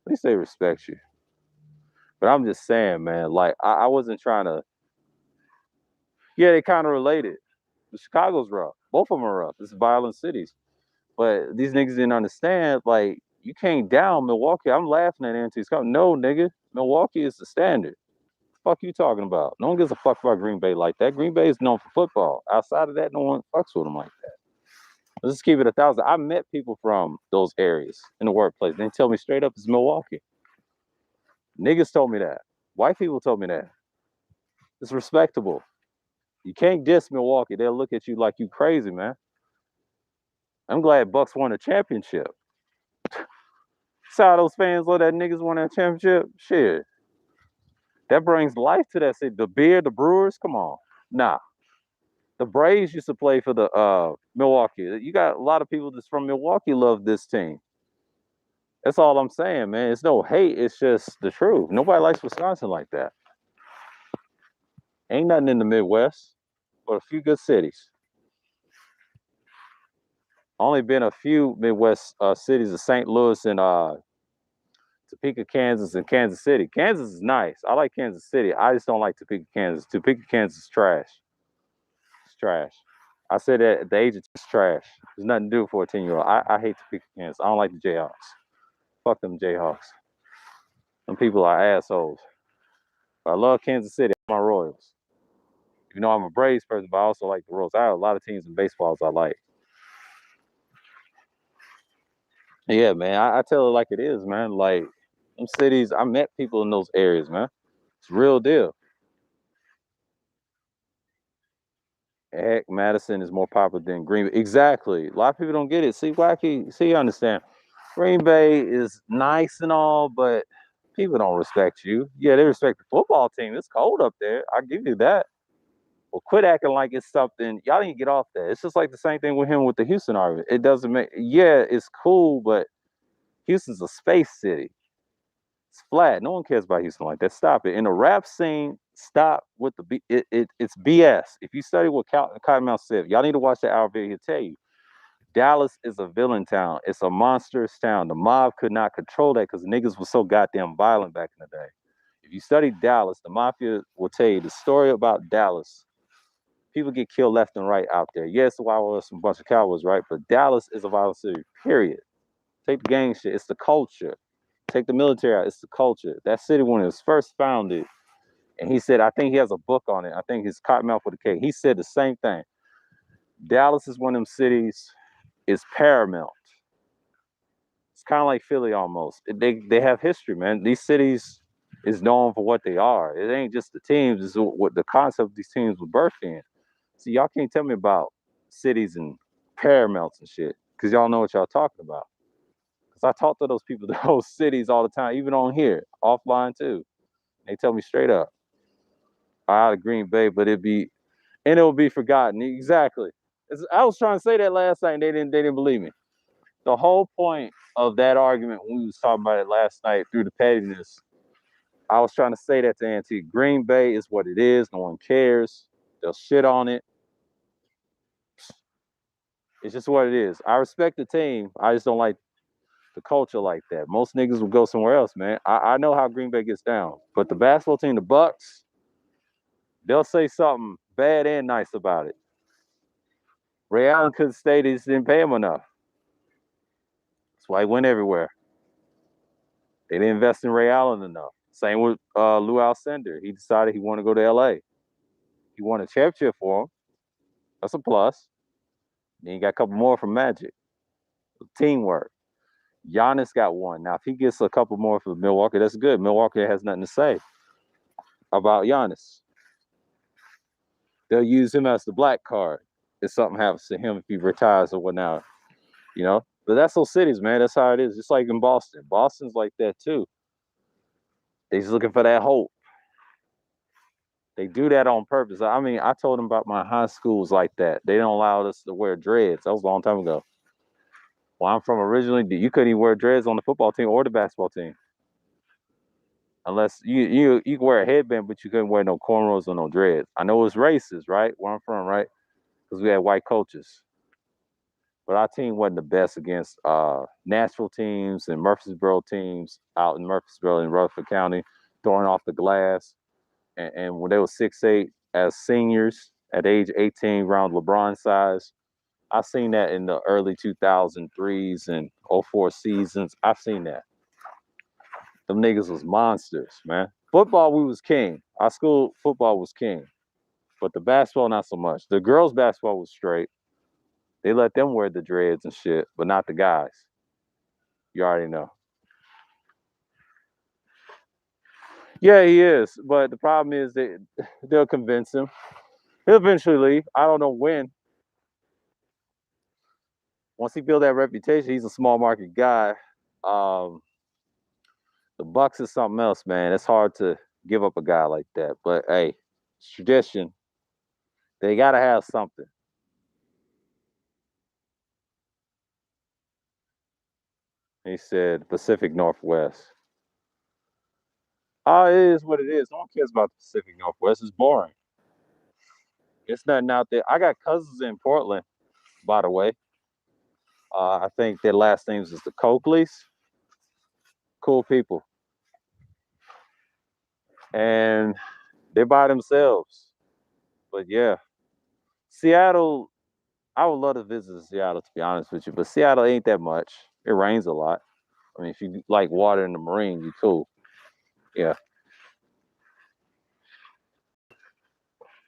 At least they respect you. But I'm just saying, man, like I wasn't trying to. Yeah, they kind of related. The Chicago's rough. Both of them are rough. It's violent cities. But these niggas didn't understand, like, you can't down Milwaukee. I'm laughing at antics. No, nigga. Milwaukee is the standard. The fuck you talking about? No one gives a fuck about Green Bay like that. Green Bay is known for football. Outside of that, no one fucks with them like that. Let's just keep it 1,000. I met people from those areas in the workplace. They tell me straight up it's Milwaukee. Niggas told me that. White people told me that. It's respectable. You can't diss Milwaukee. They'll look at you like you crazy, man. I'm glad Bucks won a championship. Saw those fans let that niggas won that championship. Shit. That brings life to that city. The beer, the Brewers, come on. Nah. The Braves used to play for the Milwaukee. You got a lot of people that's from Milwaukee love this team. That's all I'm saying, man. It's no hate. It's just the truth. Nobody likes Wisconsin like that. Ain't nothing in the Midwest, but a few good cities. Only been a few Midwest cities of St. Louis and Topeka, Kansas, and Kansas City. Kansas is nice. I like Kansas City. I just don't like Topeka, Kansas. Topeka, Kansas is trash. It's trash. I said that at the age of it's trash. There's nothing to do with 14-year-old. I hate Topeka, Kansas. I don't like the Jayhawks. Fuck them Jayhawks. Them people are assholes. But I love Kansas City. I'm my Royals. You know, I'm a Braves person, but I also like the Royals. I have a lot of teams in baseballs I like. Yeah, man. I tell it like it is, man. Like them cities, I met people in those areas, man. It's real deal. Heck, Madison is more popular than Green Bay. Exactly. A lot of people don't get it. See, Wacky, see, you understand. Green Bay is nice and all, but people don't respect you. Yeah, they respect the football team. It's cold up there. I give you that. Well, quit acting like it's something. Y'all need to get off that. It's just like the same thing with him with the Houston argument. It doesn't make. Yeah, it's cool, but Houston's a space city. It's flat. No one cares about Houston like that. Stop it. In the rap scene, stop with the it's BS. If you study what Cottonmouth said, y'all need to watch that hour video. He'll tell you. Dallas is a villain town. It's a monstrous town. The mob could not control that because niggas was so goddamn violent back in the day. If you study Dallas, the mafia will tell you the story about Dallas. People get killed left and right out there. Yes, the Wild West a bunch of cowboys, right? But Dallas is a violent city, period. Take the gang shit. It's the culture. Take the military out. It's the culture. That city, when it was first founded, and he said, I think he has a book on it. I think his Cottonmouth with a K. He said the same thing. Dallas is one of them cities, is paramount. It's kind of like Philly almost. They have history, man. These cities is known for what they are. It ain't just the teams, it's what the concept of these teams were birthed in. See, y'all can't tell me about cities and paramounts and shit, because y'all know what y'all talking about. Because I talk to those people, those cities all the time, even on here, offline too. They tell me straight up, out of Green Bay, but it will be forgotten. Exactly. I was trying to say that last night, and they didn't believe me. The whole point of that argument when we was talking about it last night through the pettiness, I was trying to say that to Auntie. Green Bay is what it is. No one cares. They'll shit on it. It's just what it is. I respect the team. I just don't like the culture like that. Most niggas will go somewhere else, man. I know how Green Bay gets down. But the basketball team, the Bucks, they'll say something bad and nice about it. Ray Allen couldn't stay. They just didn't pay him enough. That's why he went everywhere. They didn't invest in Ray Allen enough. Same with Lou Alcindor. He decided he wanted to go to LA. He won a championship for him. That's a plus. Then you got a couple more from Magic. Teamwork. Giannis got one. Now, if he gets a couple more for Milwaukee, that's good. Milwaukee has nothing to say about Giannis. They'll use him as the black card if something happens to him, if he retires or whatnot. You know? But that's those cities, man. That's how it is. Just like in Boston. Boston's like that too. They're just looking for that hope. They do that on purpose. I mean, I told them about my high schools like that. They don't allow us to wear dreads. That was a long time ago. Well, I'm from originally, you couldn't even wear dreads on the football team or the basketball team. Unless you can wear a headband, but you couldn't wear no cornrows or no dreads. I know it's racist, right? Where I'm from, right? Because we had white coaches. But our team wasn't the best against Nashville teams and Murfreesboro teams out in Murfreesboro in Rutherford County, throwing off the glass. And when they were 6'8" as seniors at age 18, around LeBron size, I've seen that in the early 2003s and '04 seasons. I've seen that. Them niggas was monsters, man. Football, we was king. Our school football was king. But the basketball, not so much. The girls' basketball was straight. They let them wear the dreads and shit, but not the guys. You already know. Yeah, he is. But the problem is they'll convince him. He'll eventually leave. I don't know when. Once he build that reputation, he's a small market guy. Um, the Bucks is something else, man. It's hard to give up a guy like that. But hey, it's tradition. They gotta have something. He said Pacific Northwest. It is what it is. No one cares about the Pacific Northwest. It's boring. It's nothing out there. I got cousins in Portland, by the way. I think their last names is the Coakleys. Cool people. And they're by themselves. But yeah, Seattle, I would love to visit Seattle, to be honest with you. But Seattle ain't that much. It rains a lot. I mean, if you like water in the marine, you cool. Yeah.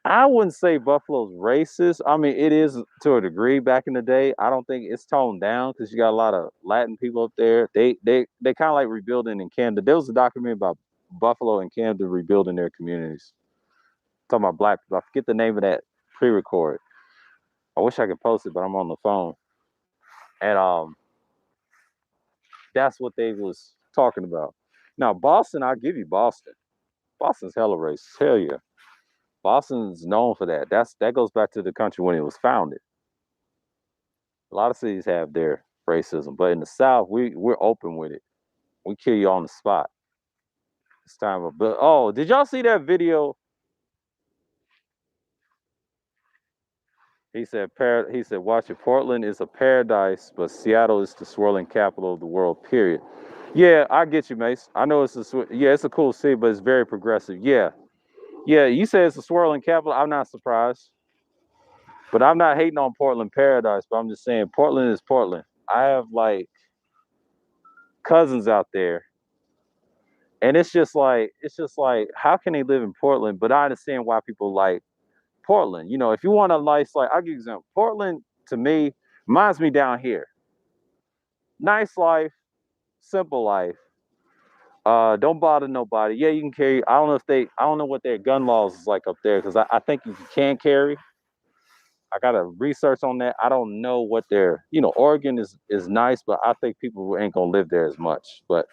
I wouldn't say Buffalo's racist. I mean, it is to a degree back in the day. I don't think it's toned down because you got a lot of Latin people up there. They kind of like rebuilding in Canada. There was a documentary about Buffalo and Canada rebuilding their communities. Talking about black people. I forget the name of that pre-record. I wish I could post it, but I'm on the phone. And that's what they was talking about. Now Boston, I'll give you Boston. Boston's hella racist. Hell yeah. Boston's known for that. That goes back to the country when it was founded. A lot of cities have their racism, but in the South, we're open with it. We kill you on the spot. It's time of but oh, did y'all see that video? He said, watch it. Portland is a paradise, but Seattle is the swirling capital of the world, period. Yeah, I get you, Mace. I know it's a cool city, but it's very progressive. Yeah. Yeah, you say it's a swirling capital. I'm not surprised. But I'm not hating on Portland Paradise, but I'm just saying Portland is Portland. I have like cousins out there. And it's just like, how can they live in Portland? But I understand why people like Portland. You know, if you want a nice, like, I'll give you an example. Portland, to me, reminds me down here. Nice life, simple life. Don't bother nobody. Yeah, you can carry. I don't know what their gun laws is like up there because I think you can carry. I gotta research on that. I don't know what Oregon is nice, but I think people ain't gonna live there as much. But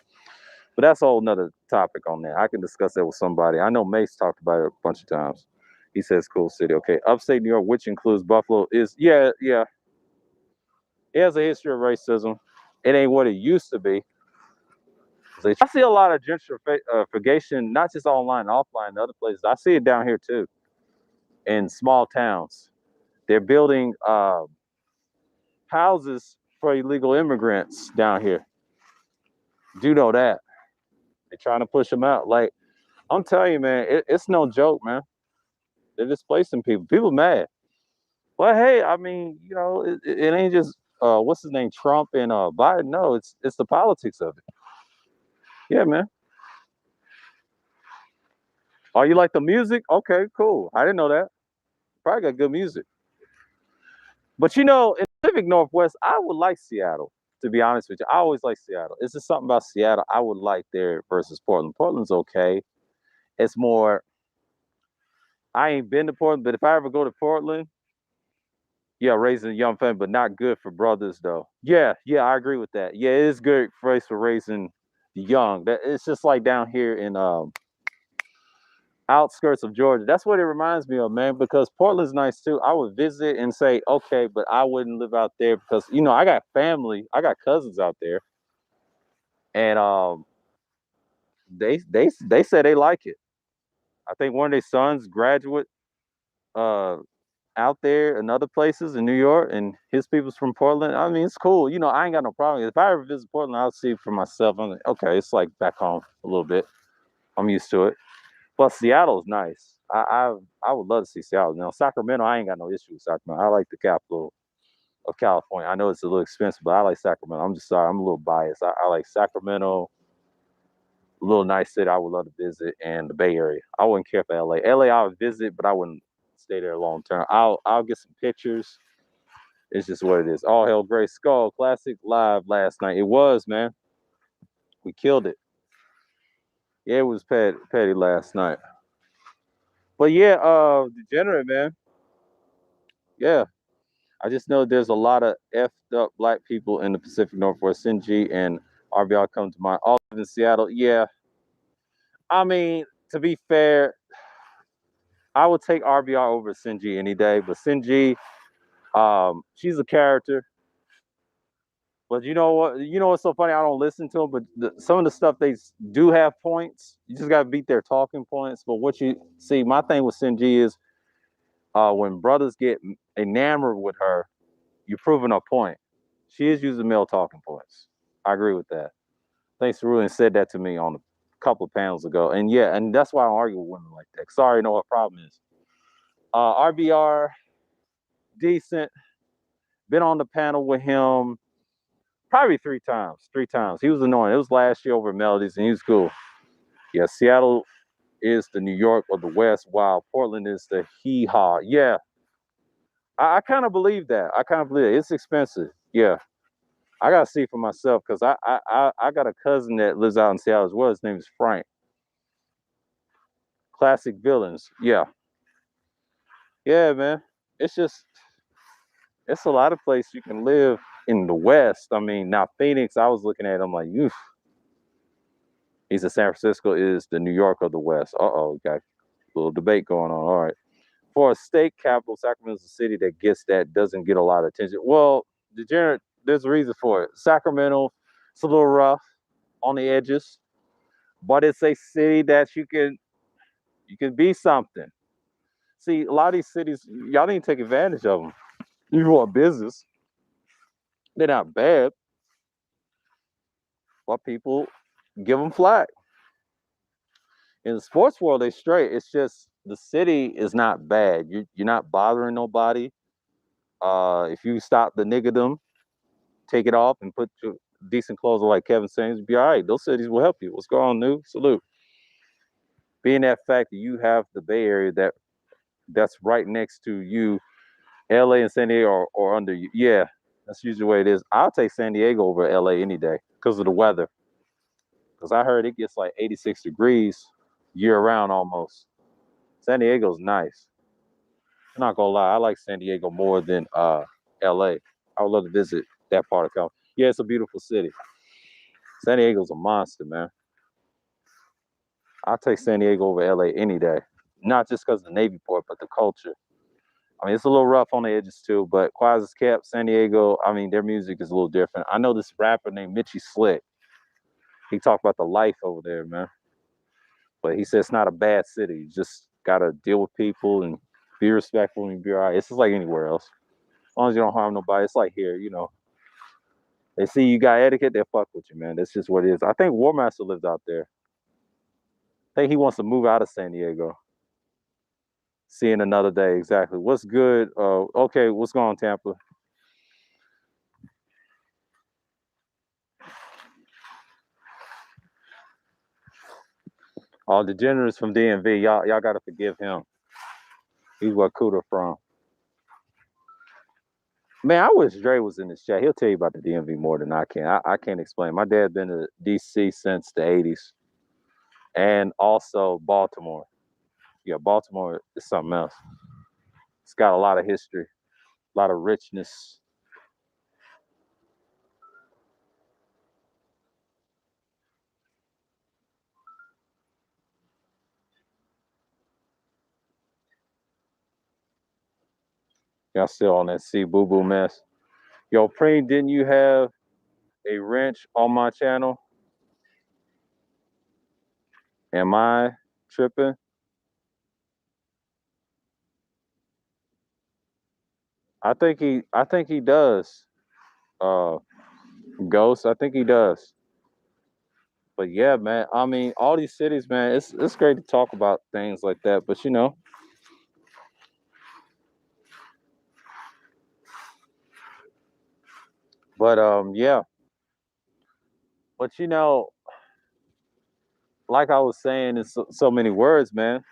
that's a whole nother topic on that. I can discuss that with somebody. I know Mace talked about it a bunch of times. He says cool city. Okay. Upstate New York, which includes Buffalo, is yeah. It has a history of racism. It ain't what it used to be. I see a lot of gentrification, not just online, offline, and other places. I see it down here too, in small towns. They're building houses for illegal immigrants down here. Do know that. They're trying to push them out. Like, I'm telling you, man, it's no joke, man. They're displacing people. People mad. But hey, I mean, it ain't just what's his name, Trump and Biden. No, it's the politics of it. Yeah, man. Oh, you like the music? Okay, cool. I didn't know that. Probably got good music. But in the Pacific Northwest, I would like Seattle. To be honest with you, I always like Seattle. It's just something about Seattle I would like there versus Portland. Portland's okay. It's more. I ain't been to Portland, but if I ever go to Portland, yeah, raising a young family, but not good for brothers though. Yeah, I agree with that. Yeah, it is good place for raising the young. That it's just like down here in outskirts of Georgia. That's what it reminds me of, man, because Portland's nice too. I would visit and say, okay, but I wouldn't live out there because I got family, I got cousins out there, and they say they like it. I think one of their sons graduate uh out there and other places in New York, and his people's from Portland. I mean, it's cool. I ain't got no problem. If I ever visit Portland, I'll see it for myself. I'm like, okay, it's like back home a little bit. I'm used to it. But Seattle's nice. I would love to see Seattle. Now Sacramento, I ain't got no issue with Sacramento. I like the capital of California. I know it's a little expensive, but I like Sacramento. I'm just sorry, I'm a little biased. I like Sacramento, a little nice city I would love to visit, and the Bay Area. I wouldn't care for LA. LA I would visit, but I wouldn't stay there long term. I'll get some pictures. It's just what it is. All Hell Gray Skull Classic live last night. It was, man. We killed it. Yeah, it was petty last night. But yeah, Degenerate, man. Yeah. I just know there's a lot of effed up black people in the Pacific Northwest. NG and RBR come to mind. All in Seattle. Yeah. I mean, to be fair, I would take RBR over Sinji any day, but Sinji, she's a character. But you know what? You know what's so funny? I don't listen to them, but some of the stuff do have points. You just gotta beat their talking points. But what you see, my thing with Sinji is when brothers get enamored with her, you're proving a point. She is using male talking points. I agree with that. Thanks for really said that to me on a couple of panels ago. And yeah, and that's why I don't argue with women like that. Sorry, I know what problem is. RBR, decent. Been on the panel with him probably 3 times. 3 times. He was annoying. It was last year over Melodies, and he was cool. Yeah, Seattle is the New York of the West, while Portland is the hee haw. Yeah, I kind of believe that. I kind of believe it. It's expensive. Yeah, I gotta see for myself because I got a cousin that lives out in Seattle as well. His name is Frank. Classic villains. Yeah, yeah, man. It's just it's a lot of places you can live in the West. I mean, now Phoenix, I was looking at him like, oof. He said San Francisco is the New York of the West. Uh-oh, got a little debate going on. All right. For a state capital, Sacramento is a city that gets that doesn't get a lot of attention. Well, degenerate, there's a reason for it. Sacramento, it's a little rough on the edges, but it's a city that you can be something. See, a lot of these cities, y'all need to take advantage of them. You want business, they're not bad, but people give them flack. In the sports world, they straight. It's just the city is not bad. You're not bothering nobody. If you stop the niggerdom, take it off and put your decent clothes on like Kevin saying, be all right. Those cities will help you. What's going on, new? Salute. Being that fact that you have the Bay Area that's right next to you, LA and San Diego or under you. Yeah, that's usually the way it is. I'll take San Diego over LA any day because of the weather. Because I heard it gets like 86 degrees year round almost. San Diego's nice. I'm not gonna lie, I like San Diego more than LA. I would love to visit that part of California. Yeah, it's a beautiful city. San Diego's a monster, man. I'll take San Diego over LA any day. Not just because of the Navy port, but the culture. I mean, it's a little rough on the edges too, but quiet as kept, San Diego, I mean, their music is a little different. I know this rapper named Mitchie Slick. He talked about the life over there, man. But he said it's not a bad city. You just gotta deal with people and be respectful and be all right. It's just like anywhere else. As long as you don't harm nobody, it's like here. They see you got etiquette, they'll fuck with you, man. That's just what it is. I think War Master lives out there. I think he wants to move out of San Diego. Seeing another day, exactly. What's good? Okay, what's going on, Tampa? All degenerates from DMV, y'all gotta forgive him. He's what Cuda from. Man, I wish Dre was in this chat. He'll tell you about the DMV more than I can. I can't explain. My dad been to DC since the 80s and also Baltimore. Yeah, Baltimore is something else. It's got a lot of history, a lot of richness. Y'all still on that C boo boo mess. Yo, Preem, didn't you have a wrench on my channel? Am I tripping? I think he does. Uh Ghost, I think he does. But yeah, man, I mean, all these cities, man, it's great to talk about things like that, but yeah. But like I was saying in so many words, man,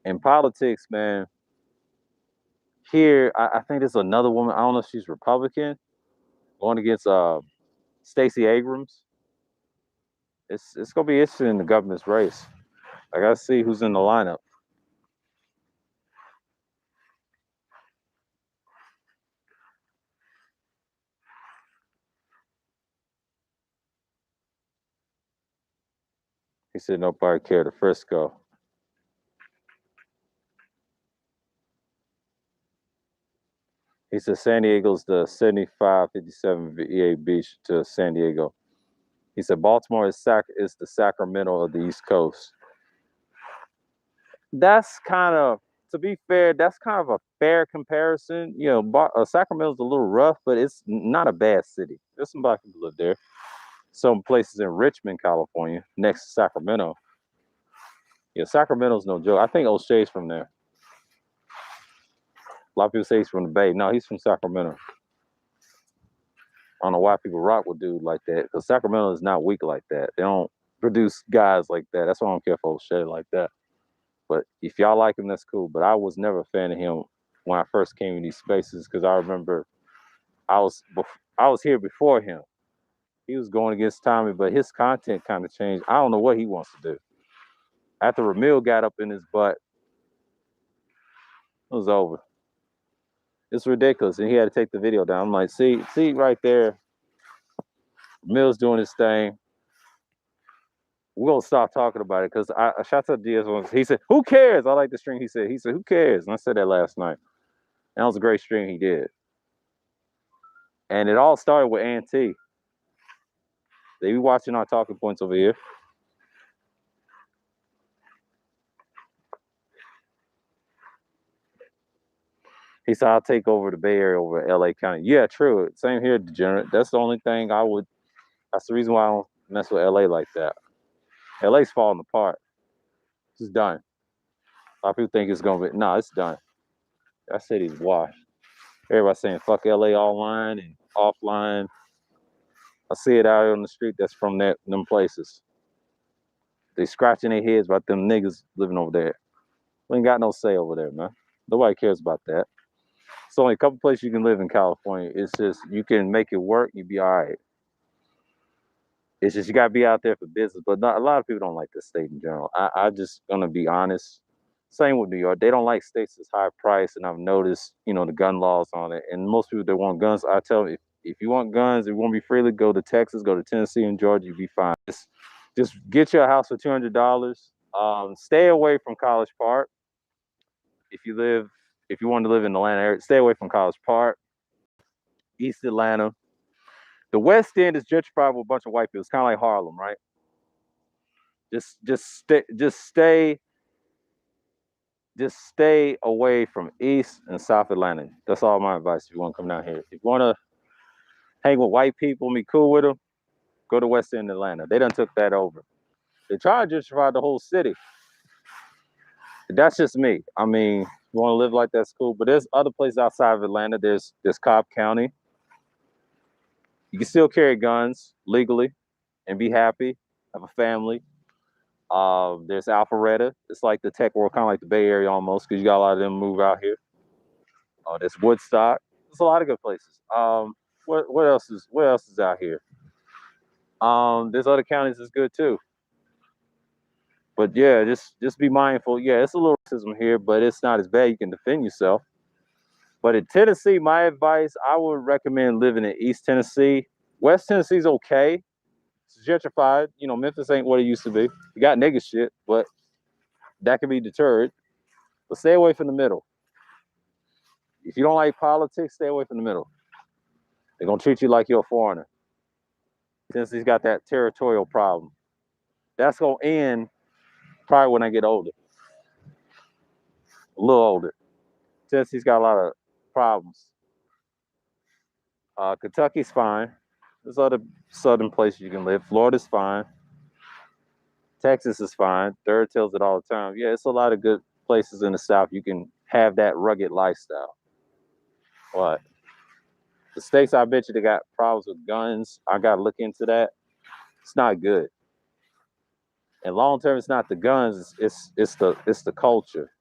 in politics, man, here I think there's another woman, I don't know if she's Republican, going against Stacey Abrams. It's gonna be interesting in the governor's race. I gotta see who's in the lineup. He said nobody cared to Frisco. He said San Diego's the 7557 VA beach to San Diego. He said Baltimore is the Sacramento of the East Coast. That's kind of, to be fair, that's kind of a fair comparison. You know, Sacramento's a little rough, but it's not a bad city. There's some black people live there. Some places in Richmond, California, next to Sacramento. Yeah, Sacramento's no joke. I think O'Shea's from there. A lot of people say he's from the Bay. No, he's from Sacramento. I don't know why people rock with dudes like that, because Sacramento is not weak like that. They don't produce guys like that. That's why I don't care for O'Shea like that. But if y'all like him, that's cool. But I was never a fan of him when I first came in these spaces, because I remember I was here before him. He was going against Tommy, but his content kind of changed. I don't know what he wants to do. After Ramil got up in his butt, it was over. It's ridiculous, and he had to take the video down. I'm like, see right there, Ramil's doing his thing. We're gonna stop talking about it, because I shot to Diaz once. He said, "Who cares?" I like the string. He said, "Who cares?" And I said that last night. And that was a great string he did. And it all started with Auntie. They be watching our talking points over here. He said, "I'll take over the Bay Area over LA County." Yeah, true. Same here, degenerate. That's the only thing that's the reason why I don't mess with LA like that. LA's falling apart. It's done. A lot of people think it's gonna be, it's done. That city's washed. Everybody saying fuck LA online and offline. I see it out here on the street that's from them places. They scratching their heads about them niggas living over there. We ain't got no say over there, man. Nobody cares about that. It's only a couple places you can live in California. It's just, you can make it work, you be all right. It's just, you gotta be out there for business. But a lot of people don't like this state in general. I just gonna be honest. Same with New York. They don't like states that's high price, and I've noticed, the gun laws on it. And most people that want guns, I tell them, if you want guns, if you want to be freely, go to Texas, go to Tennessee and Georgia, you'll be fine. Just get you a house for $200. Stay away from College Park. If you want to live in the Atlanta area, stay away from College Park, East Atlanta. The West End is gentrified with a bunch of white people. It's kind of like Harlem, right? Just stay away from East and South Atlanta. That's all my advice if you want to come down here. If you want to hang with white people, be cool with them, go to West End Atlanta. They done took that over. They try to gentrify the whole city. That's just me. I mean, you want to live like that's cool. But there's other places outside of Atlanta. There's Cobb County. You can still carry guns legally and be happy, have a family. There's Alpharetta. It's like the tech world, kind of like the Bay Area almost, because you got a lot of them move out here. There's Woodstock. There's a lot of good places. What else is out here? There's other counties that's good too. But yeah, just be mindful. Yeah, it's a little racism here, but it's not as bad. You can defend yourself. But in Tennessee, my advice, I would recommend living in East Tennessee. West Tennessee's okay. It's gentrified. Memphis ain't what it used to be. You got nigga shit, but that can be deterred. But stay away from the middle. If you don't like politics, stay away from the middle. They're gonna treat you like you're a foreigner. Tennessee's got that territorial problem. That's gonna end probably when I get older. A little older. Tennessee's got a lot of problems. Kentucky's fine. There's other southern places you can live. Florida's fine. Texas is fine. Third tells it all the time. Yeah, it's a lot of good places in the South. You can have that rugged lifestyle. What? The states, I bet you they got problems with guns. I gotta look into that. It's not good. And long term, it's not the guns. It's the culture.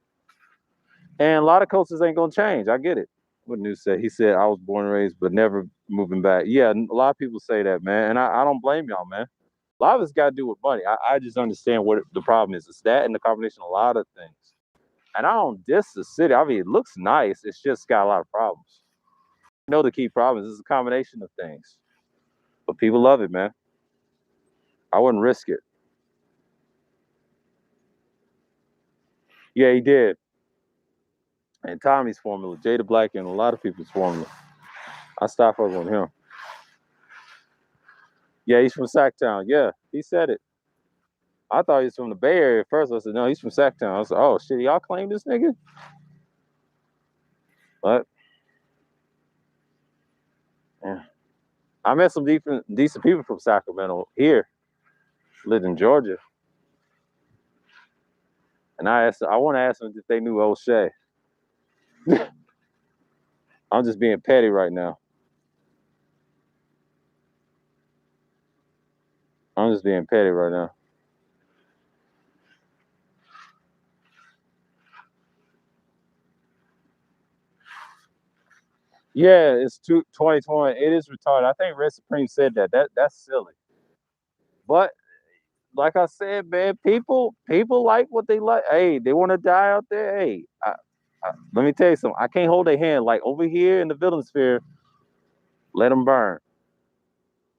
And a lot of cultures ain't gonna change. I get it. What News said. He said, "I was born and raised, but never moving back." Yeah, a lot of people say that, man, and I don't blame y'all, man. A lot of it's got to do with money. I just understand what the problem is. It's that and the combination of a lot of things. And I don't diss the city. I mean, it looks nice. It's just got a lot of problems. I know the key problems is a combination of things. But people love it, man. I wouldn't risk it. Yeah, he did. And Tommy's formula, Jada Black, and a lot of people's formula. I stopped fucking with him. Yeah, he's from Sacktown. Yeah, he said it. I thought he was from the Bay Area at first. I said, no, he's from Sacktown. I was like, oh, shit, y'all claim this nigga? But, yeah. I met some decent people from Sacramento here, lived in Georgia. And I want to ask them if they knew O'Shea. I'm just being petty right now. I'm just being petty right now. Yeah, it's 2020. It is retarded. I think Red Supreme said that. That's silly. But like I said, man, people like what they like. Hey, they want to die out there. Hey, let me tell you something. I can't hold their hand. Like over here in the villain sphere, let them burn.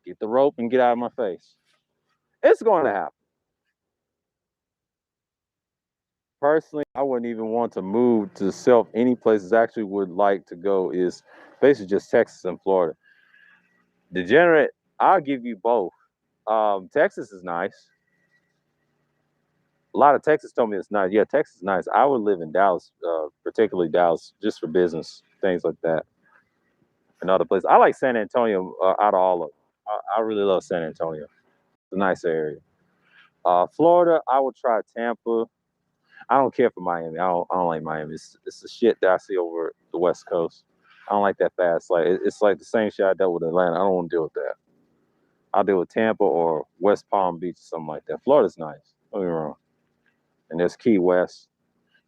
Get the rope and get out of my face. It's going to happen. Personally, I wouldn't even want to move to self any places I actually would like to go is basically just Texas and Florida. Degenerate, I'll give you both. Texas is nice. A lot of Texas told me it's nice. Yeah, Texas is nice. I would live in Dallas, particularly Dallas, just for business, things like that, and other places. I like San Antonio out of all of them. I really love San Antonio. It's a nice area. Florida, I would try Tampa. I don't care for Miami. I don't like Miami. It's the shit that I see over the West Coast. I don't like that fast. Like it's like the same shit I dealt with Atlanta. I don't want to deal with that. I'll deal with Tampa or West Palm Beach, something like that. Florida's nice. Don't get me wrong. And there's Key West.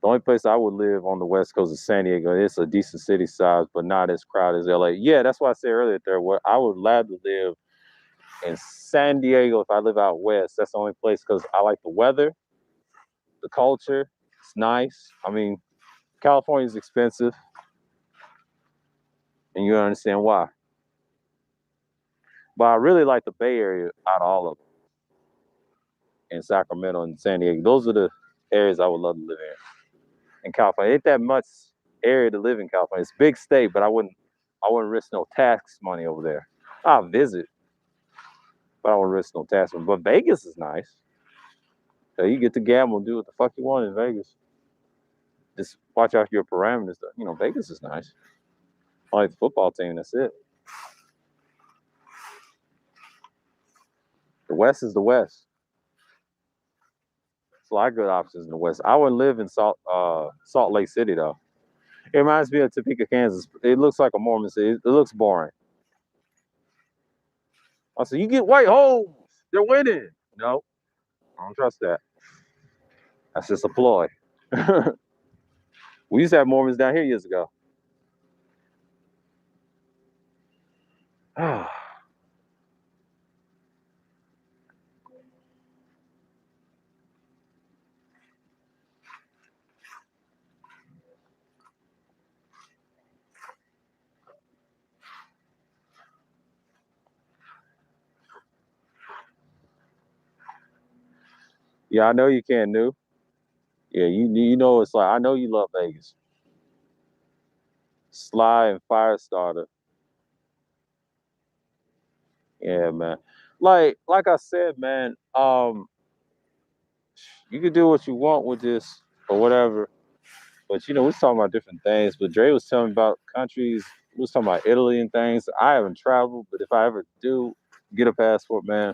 The only place I would live on the West Coast is San Diego. It's a decent city size, but not as crowded as LA. Yeah, that's why I said earlier there. Where I would gladly live in San Diego if I live out west. That's the only place because I like the weather, the culture. It's nice. I mean, California is expensive, and you understand why. But I really like the Bay Area out of all of them, in Sacramento and San Diego. Those are the areas I would love to live in California. Ain't that much area to live in California. It's a big state, but I wouldn't risk no tax money over there. I'll visit, but I wouldn't risk no tax money. But Vegas is nice. So you get to gamble and do what the fuck you want in Vegas. Just watch out for your parameters. You know, Vegas is nice. I like the football team. That's it. The West is the West. There's a lot of good options in the West. I wouldn't live in Salt Lake City though. It reminds me of Topeka, Kansas. It looks like a Mormon city. It looks boring. I said, you get white homes. They're winning. No, I don't trust that. That's just a ploy. We used to have Mormons down here years ago. Yeah, I know you can't new. Yeah, you know it's like I know you love Vegas. Sly and Firestarter. Yeah, man. Like I said, man, you can do what you want with this or whatever. But you know, we're talking about different things. But Dre was telling me about countries. We was talking about Italy and things. I haven't traveled, but if I ever do get a passport, man,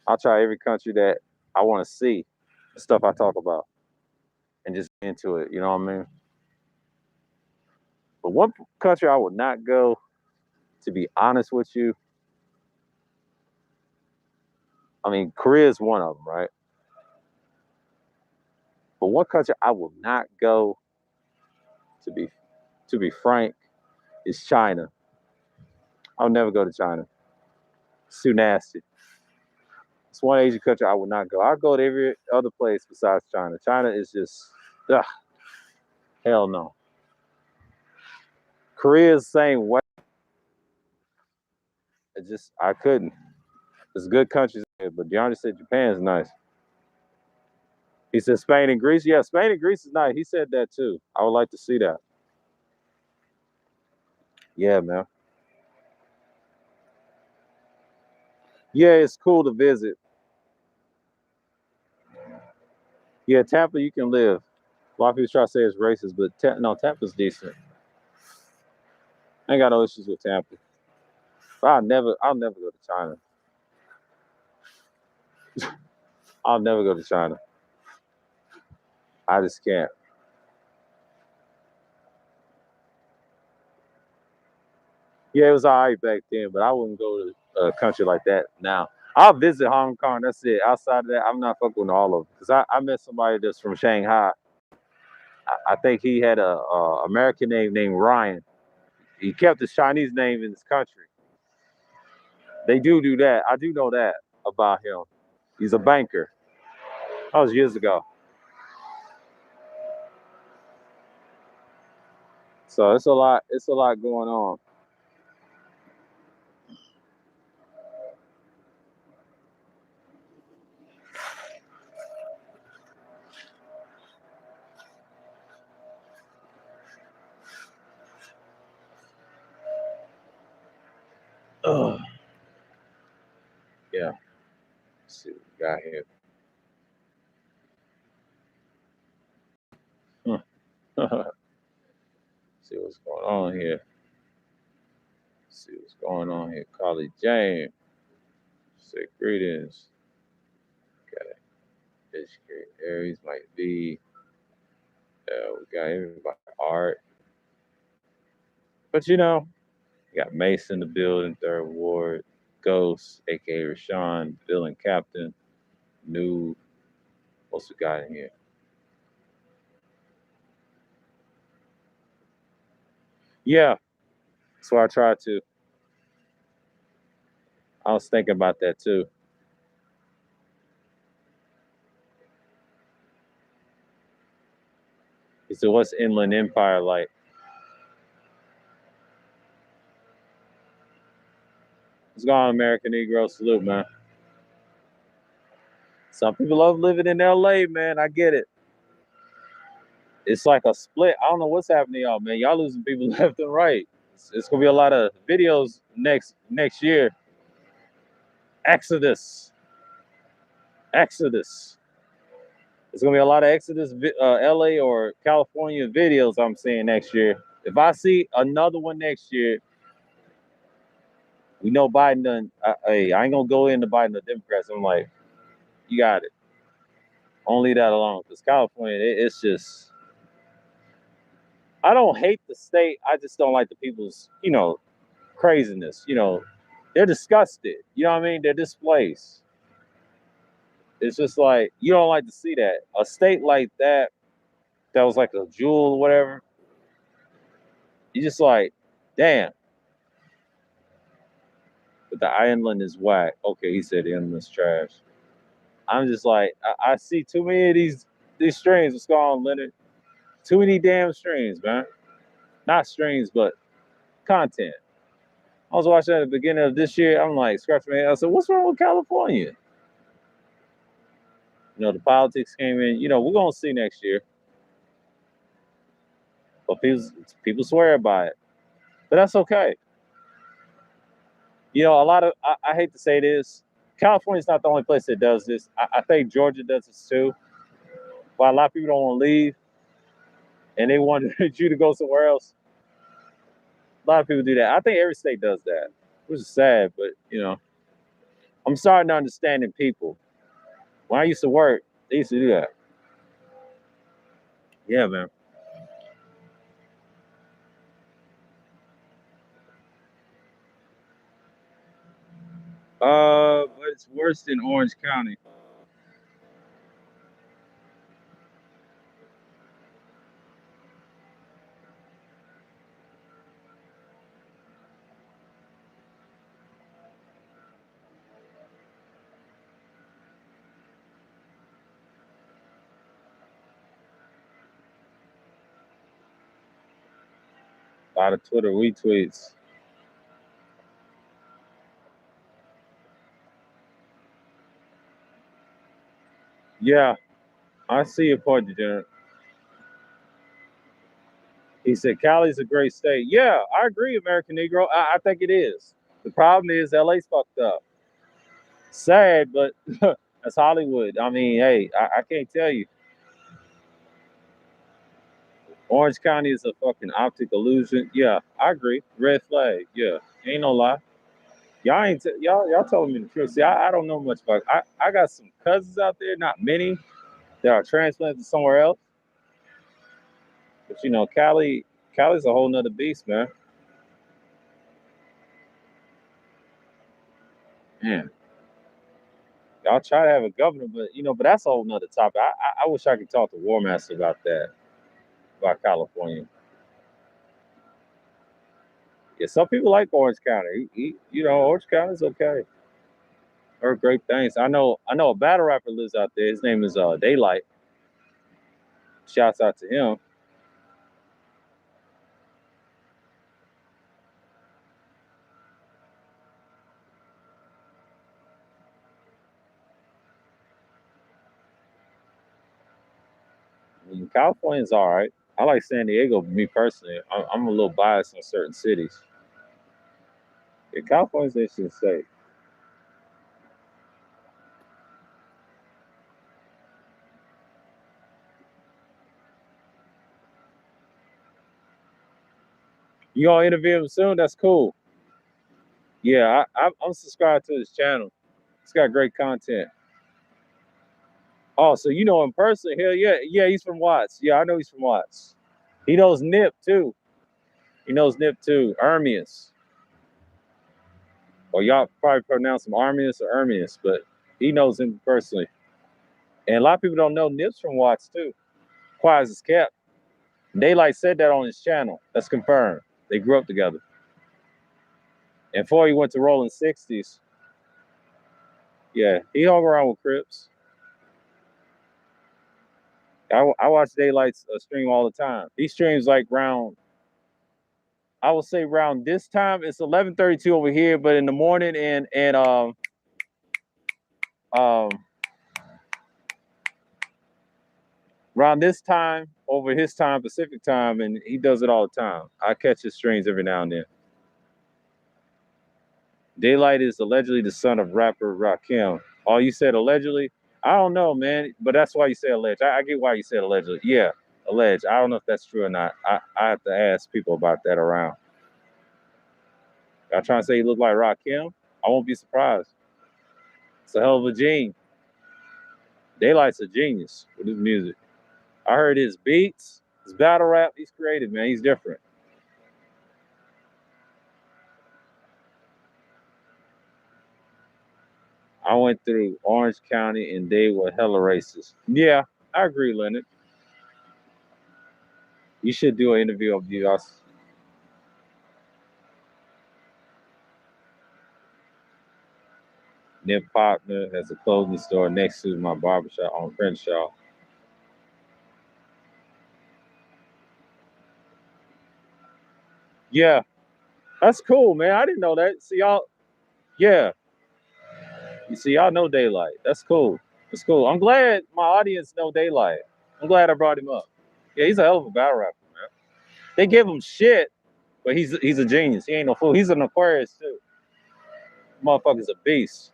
I'll try every country that I want to see, the stuff I talk about, and just get into it. You know what I mean? But one country I would not go, to be honest with you, I mean, Korea is one of them, right? But one country I will not go, to be frank, is China. I'll never go to China. It's too nasty. It's one Asian country I would not go. I'll go to every other place besides China. China is just, ugh, hell no. Korea is the same way. It just, I couldn't. There's good countries there, but DeAndre said Japan is nice. He said Spain and Greece. Yeah, Spain and Greece is nice. He said that too. I would like to see that. Yeah, man. Yeah, it's cool to visit. Yeah, Tampa, you can live. A lot of people try to say it's racist, but no, Tampa's decent. I ain't got no issues with Tampa. But I'll never go to China. I'll never go to China. I just can't. Yeah, it was all right back then, but I wouldn't go to a country like that now. I'll visit Hong Kong. That's it. Outside of that, I'm not fucking with all of them. Because I met somebody that's from Shanghai. I think he had a American name named Ryan. He kept his Chinese name in his country. They do that. I do know that about him. He's a banker. That was years ago. So it's a lot. It's a lot going on. Ugh. Yeah. Let's see what we got here. See what's going on here. See what's going on here. Carly Jane. Say greetings. Got educate Aries might be. We got everybody art. But you know, we got Mace in the building, third ward, Ghost, aka Rashawn, villain captain, new. What's we got in here? Yeah, so I tried to. I was thinking about that too. He said, "What's Inland Empire like?" What's going on, American Negro? Salute, man. Some people love living in LA, man. I get it. It's like a split. I don't know what's happening, y'all, man. Y'all losing people left and right. It's gonna be a lot of videos next year. Exodus, Exodus. It's gonna be a lot of Exodus, LA or California videos. I'm seeing next year. If I see another one next year, we know Biden done. Hey, I ain't gonna go into Biden the Democrats. I'm like, you got it. Only that alone, because California, it's just. I don't hate the state. I just don't like the people's, craziness. They're disgusted. You know what I mean? They're displaced. It's just like you don't like to see that. A state like that, that was like a jewel or whatever. You just like, damn. But the island is whack. Okay, he said the inland's trash. I'm just like, I see too many of these streams. What's going on, Leonard? Too many damn streams, man. Not streams, but content. I was watching at the beginning of this year. I'm like, scratching my head. I said, what's wrong with California? The politics came in. We're gonna see next year. But people swear by it. But that's okay. A lot of I hate to say this. California's not the only place that does this. I think Georgia does this too. Why a lot of people don't want to leave and they want you to go somewhere else. A lot of people do that. I think every state does that, which is sad, but I'm starting to understand in people. When I used to work, they used to do that. Yeah, man. But it's worse than Orange County. A lot of Twitter retweets. Yeah, I see your point, Degenerate. He said Cali's a great state. Yeah, I agree, American Negro. I think it is. The problem is LA's fucked up. Sad, but that's Hollywood. I mean, hey, I can't tell you. Orange County is a fucking optic illusion. Yeah, I agree. Red flag. Yeah, ain't no lie. Y'all ain't y'all telling me the truth. See, I don't know much about. I got some cousins out there, not many, that are transplanted somewhere else. But you know, Cali's a whole nother beast, man. Man, y'all try to have a governor, but you know, but that's a whole nother topic. I wish I could talk to War Master about that, about California. Yeah, some people like Orange County. You know, Orange County's okay. Heard great things. I know a battle rapper lives out there. His name is Daylight. Shouts out to him. I mean, California's all right. I like San Diego, me personally. I'm a little biased on certain cities. Yeah, California's an interesting state. You gonna interview him soon? That's cool. Yeah, I'm subscribed to his channel. It's got great content. Oh, so you know him personally? Hell yeah, yeah. He's from Watts. Yeah, I know he's from Watts. He knows Nip too. He knows Nip too. Ermius. Or y'all probably pronounce him Armius or Ermius, but he knows him personally. And a lot of people don't know Nip's from Watts too. Quiet as it's kept. Daylight said that on his channel. That's confirmed. They grew up together. And before he went to Rolling 60s, yeah, he hung around with Crips. I watch Daylight's stream all the time. He streams like round, I would say round this time. It's 11:32 over here, but in the morning and around this time over his time, Pacific time, and he does it all the time. I catch his streams every now and then. Daylight is allegedly the son of rapper Rakim. Oh, you said allegedly? I don't know, man, but that's why you say alleged. I get why you said allegedly. Yeah, alleged. I don't know if that's true or not. I have to ask people about that around. Y'all trying to say he look like Rakim? I won't be surprised. It's a hell of a gene. Daylight's a genius with his music. I heard his beats, his battle rap. He's creative, man. He's different. I went through Orange County and they were hella racist. Yeah, I agree, Leonard. You should do an interview of you. Nip partner has a clothing store next to my barbershop on Crenshaw. Yeah, that's cool, man. I didn't know that. See y'all. Yeah, you see y'all know Daylight. That's cool. That's cool. I'm glad my audience know Daylight. I'm glad I brought him up. Yeah, he's a hell of a battle rapper, man. They give him shit, but he's a genius. He ain't no fool. He's an Aquarius too. Motherfucker's a beast.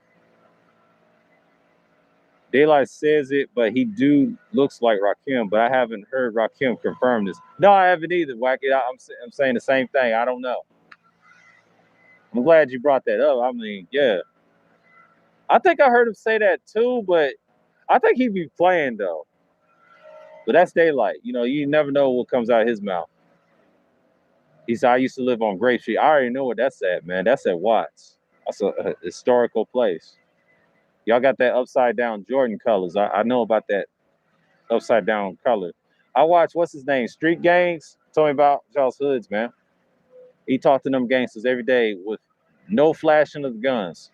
Daylight says it, but he do looks like Rakim, but I haven't heard Rakim confirm this. No, I haven't either, Wacky. I'm saying the same thing. I don't know. I'm glad you brought that up. I mean, yeah. I think I heard him say that too, but I think he be playing though. But that's Daylight. You know, you never know what comes out of his mouth. He said, I used to live on Grape Street. I already know where that's at, man. That's at Watts. That's a historical place. Y'all got that upside down Jordan colors. I know about that upside down color. I watch what's his name, Street Gangs. Told me about Charles Hoods, man. He talked to them gangsters every day with no flashing of the guns,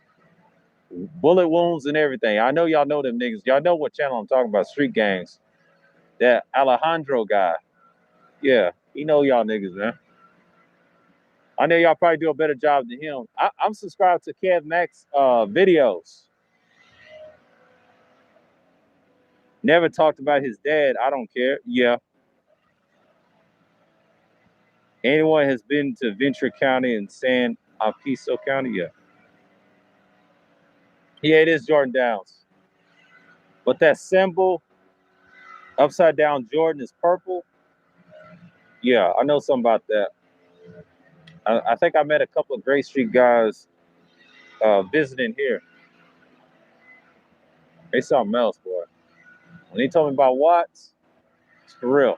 bullet wounds and everything. I know y'all know them niggas. Y'all know what channel I'm talking about. Street Gangs. That Alejandro guy. Yeah, he know y'all niggas, man. I know y'all probably do a better job than him. I'm subscribed to Kev Max videos. Never talked about his dad. I don't care. Yeah, Anyone has been to Ventura County and San Piso County? Yeah. Yeah, it is Jordan Downs. But that symbol, upside down Jordan, is purple. Yeah, I know something about that. I think I met a couple of Great Street guys visiting here. They something else, boy. When they told me about Watts, it's for real.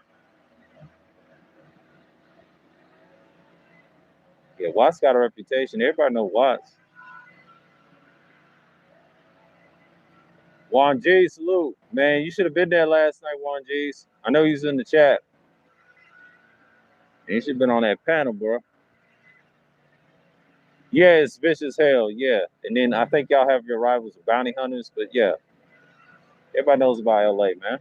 Yeah, Watts got a reputation. Everybody know Watts. Juan G, salute. Man, you should have been there last night, Juan G's. I know he's in the chat. You should have been on that panel, bro. Yeah, it's vicious hell, yeah. And then I think y'all have your rivals with bounty hunters, but yeah. Everybody knows about LA, man.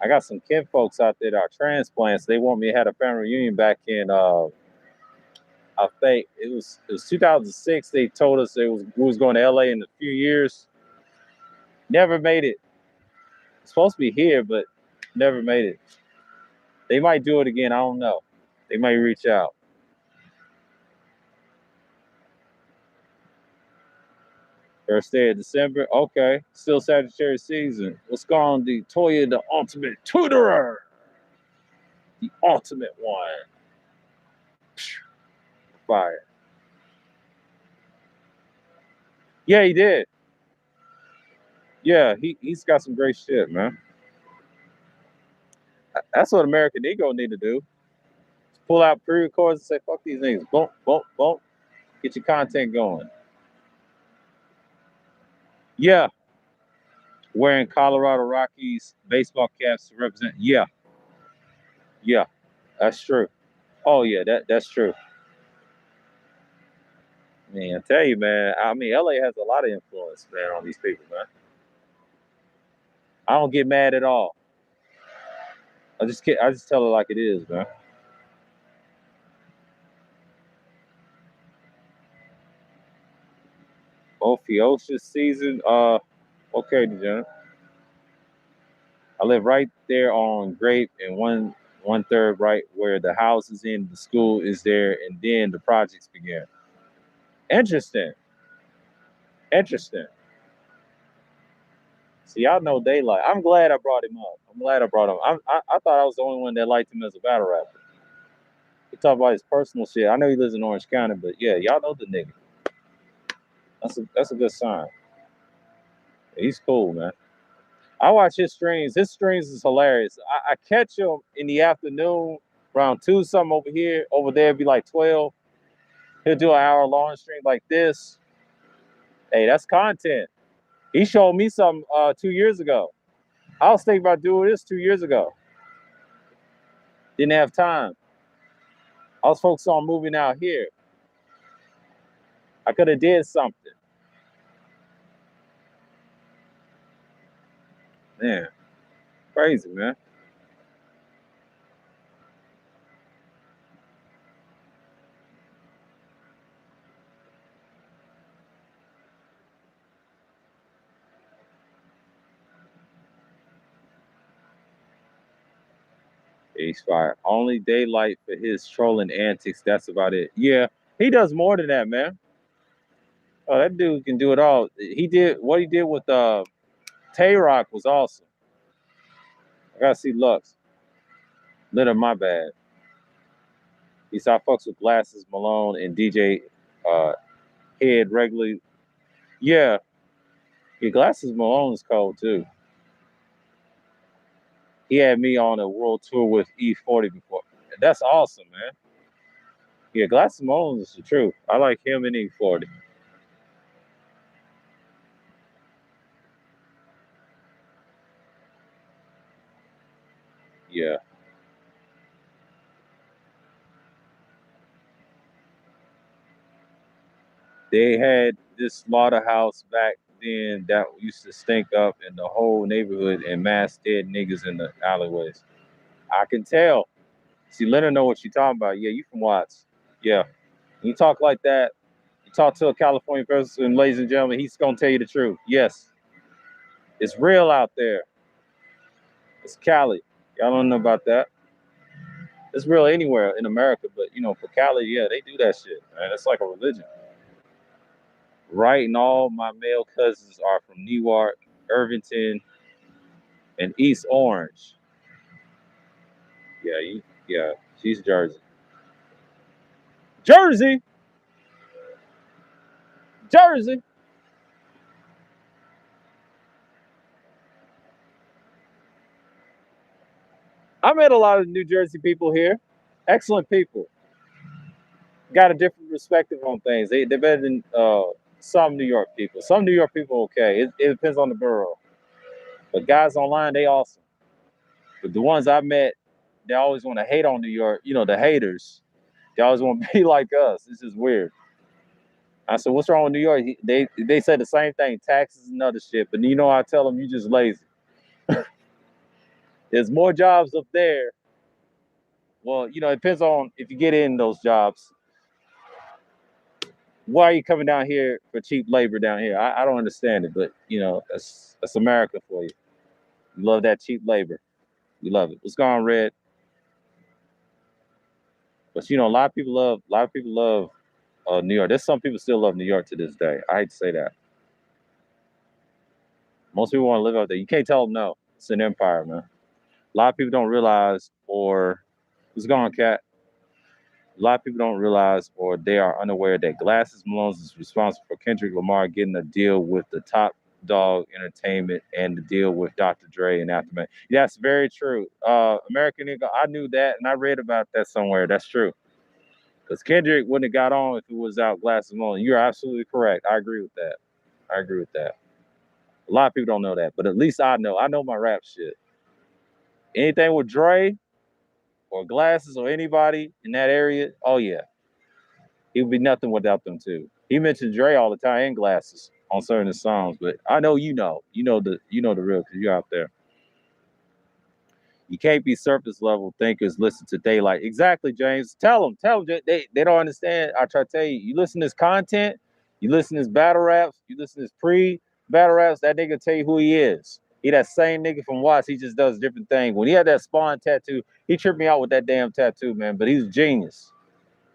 I got some kin folks out there that are transplants. They want me to have a family reunion back in I think it was 2006. They told us we was going to LA in a few years. Never made it. It's supposed to be here, but never made it. They might do it again. I don't know. They might reach out. First day of December. Okay. Still Sagittarius season. What's going on? The Toya, the ultimate tutorer. The ultimate one. Fire. Yeah, he did. Yeah, he's got some great shit, man. That's what American Ego need to do. Pull out pre-records and say, fuck these niggas. Boom, boom, boom. Get your content going. Yeah. Wearing Colorado Rockies baseball caps to represent. Yeah. Yeah. That's true. Oh yeah, that's true. Man, I tell you, man. I mean, LA has a lot of influence, man, on these people, man. I don't get mad at all. I just tell it like it is, man. Ophiuchus season. Okay, Degenerate. I live right there on Grape and one third right where the house is in, the school is there, and then the projects begin. Interesting. Interesting. See, y'all know daylight. I'm glad I brought him up. I'm glad I brought him. I thought I was the only one that liked him as a battle rapper. He talk about his personal shit. I know he lives in Orange County, but yeah, y'all know the nigga. That's a good sign. Yeah, he's cool, man. I watch his streams. His streams is hilarious. I catch him in the afternoon around 2 something over here. Over there it'd be like 12. He'll do an hour long stream like this. Hey, that's content. He showed me something 2 years ago. I was thinking about doing this 2 years ago. Didn't have time. I was focused on moving out here. I could have did something. Man, crazy, man. He's fired. Only daylight for his trolling antics. That's about it. Yeah, he does more than that, man. Oh, that dude can do it all. He did what he did with Tay Rock was awesome. I gotta see Lux. Litter, my bad. He saw fucks with Glasses, Malone, and DJ Head regularly. Yeah, yeah, Glasses Malone is cold too. He had me on a world tour with E40 before. That's awesome, man. Yeah, Glasses Malone is the truth. I like him and E40. Yeah. They had this slaughterhouse back then that used to stink up in the whole neighborhood and mass dead niggas in the alleyways. I can tell. See, let her know what you talking about. Yeah, you from Watts. Yeah. When you talk like that, you talk to a California person, ladies and gentlemen, he's gonna tell you the truth. Yes. It's real out there. It's Cali. Y'all don't know about that. It's real anywhere in America, but for Cali, yeah, they do that shit, man. It's like a religion. Right, and all my male cousins are from Newark, Irvington, and East Orange. Yeah, yeah, she's Jersey. Jersey, Jersey. I met a lot of New Jersey people here. Excellent people. Got a different perspective on things. They're better than some New York people. Some New York people okay. It depends on the borough. But guys online, they awesome. But the ones I met, they always want to hate on New York. The haters. They always want to be like us. It's just weird. I said, "What's wrong with New York?" They said the same thing, taxes and other shit. But I tell them, you just lazy. There's more jobs up there. Well, it depends on if you get in those jobs. Why are you coming down here for cheap labor down here? I don't understand it, but that's America for you. You love that cheap labor. You love it. What's going on, Red? But a lot of people love New York. There's some people still love New York to this day. I hate to say that. Most people want to live out there. You can't tell them no. It's an empire, man. A lot of people don't realize, or what's going on, Cat? A lot of people don't realize, or they are unaware that Glasses Malone is responsible for Kendrick Lamar getting a deal with the Top Dog Entertainment and the deal with Dr. Dre and Aftermath. That's very true. American Eagle, I knew that, and I read about that somewhere. That's true. Because Kendrick wouldn't have got on if it was out Glasses Malone. You're absolutely correct. I agree with that. I agree with that. A lot of people don't know that, but at least I know. I know my rap shit. Anything with Dre or Glasses or anybody in that area, oh yeah, he would be nothing without them too. He mentioned Dre all the time and Glasses on certain songs, but I know the real because you're out there. You can't be surface level thinkers. Listen to Daylight. Exactly, James. Tell them. They don't understand. I try to tell you. You listen to his content. You listen to his battle raps. You listen to his pre battle raps. That nigga tell you who he is. He that same nigga from Watts. He just does different things. When he had that Spawn tattoo, he tripped me out with that damn tattoo, man. But he's a genius.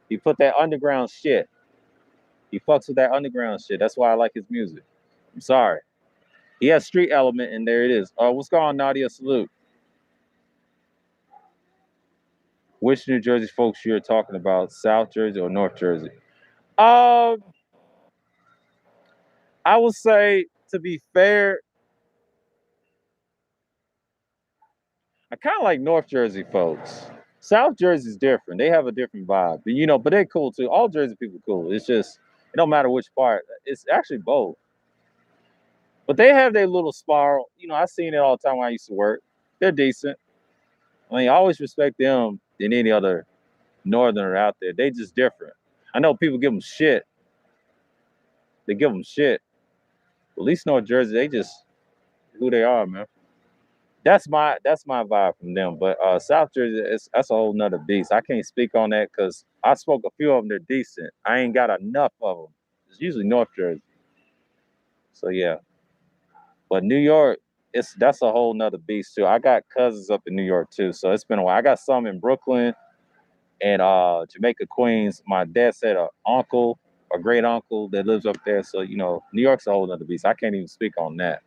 He put that underground shit. He fucks with that underground shit. That's why I like his music. I'm sorry. He has street element, and there it is. What's going on, Nadia? Salute. Which New Jersey folks you're talking about, South Jersey or North Jersey? Um, I would say, to be fair, I kind of like North Jersey folks. South Jersey's different. They have a different vibe, but they're cool too. All Jersey people cool. It's just it don't matter which part. It's actually both. But they have their little spiral. I seen it all the time when I used to work. They're decent. I mean, I always respect them than any other northerner out there. They just different. I know people give them shit. They give them shit. At least North Jersey, they just who they are, man. That's my vibe from them. But South Jersey, that's a whole nother beast. I can't speak on that because I spoke a few of them. They're decent. I ain't got enough of them. It's usually North Jersey. So yeah, but New York, that's a whole nother beast too. I got cousins up in New York too, so it's been a while. I got some in Brooklyn and Jamaica, Queens. My dad said a uncle, a great uncle that lives up there. So New York's a whole nother beast. I can't even speak on that.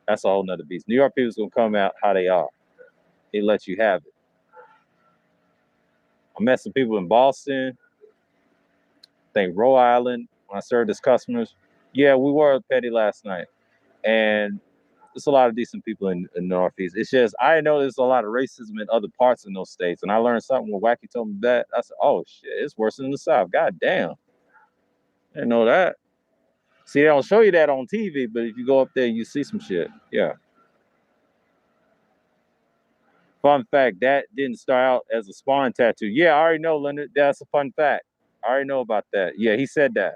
That's a whole nother beast. New York people's gonna come out how they are. They let you have it. I met some people in Boston, I think Rhode Island, when I served as customers. Yeah, we were at Petty last night. And there's a lot of decent people in the Northeast. It's just, I know there's a lot of racism in other parts in those states. And I learned something when Wacky told me that. I said, oh, shit, it's worse than the South. God damn. I didn't know that. See, they don't show you that on TV, but if you go up there, you see some shit. Yeah. Fun fact, that didn't start out as a Spawn tattoo. Yeah, I already know, Leonard. That's a fun fact. I already know about that. Yeah, he said that.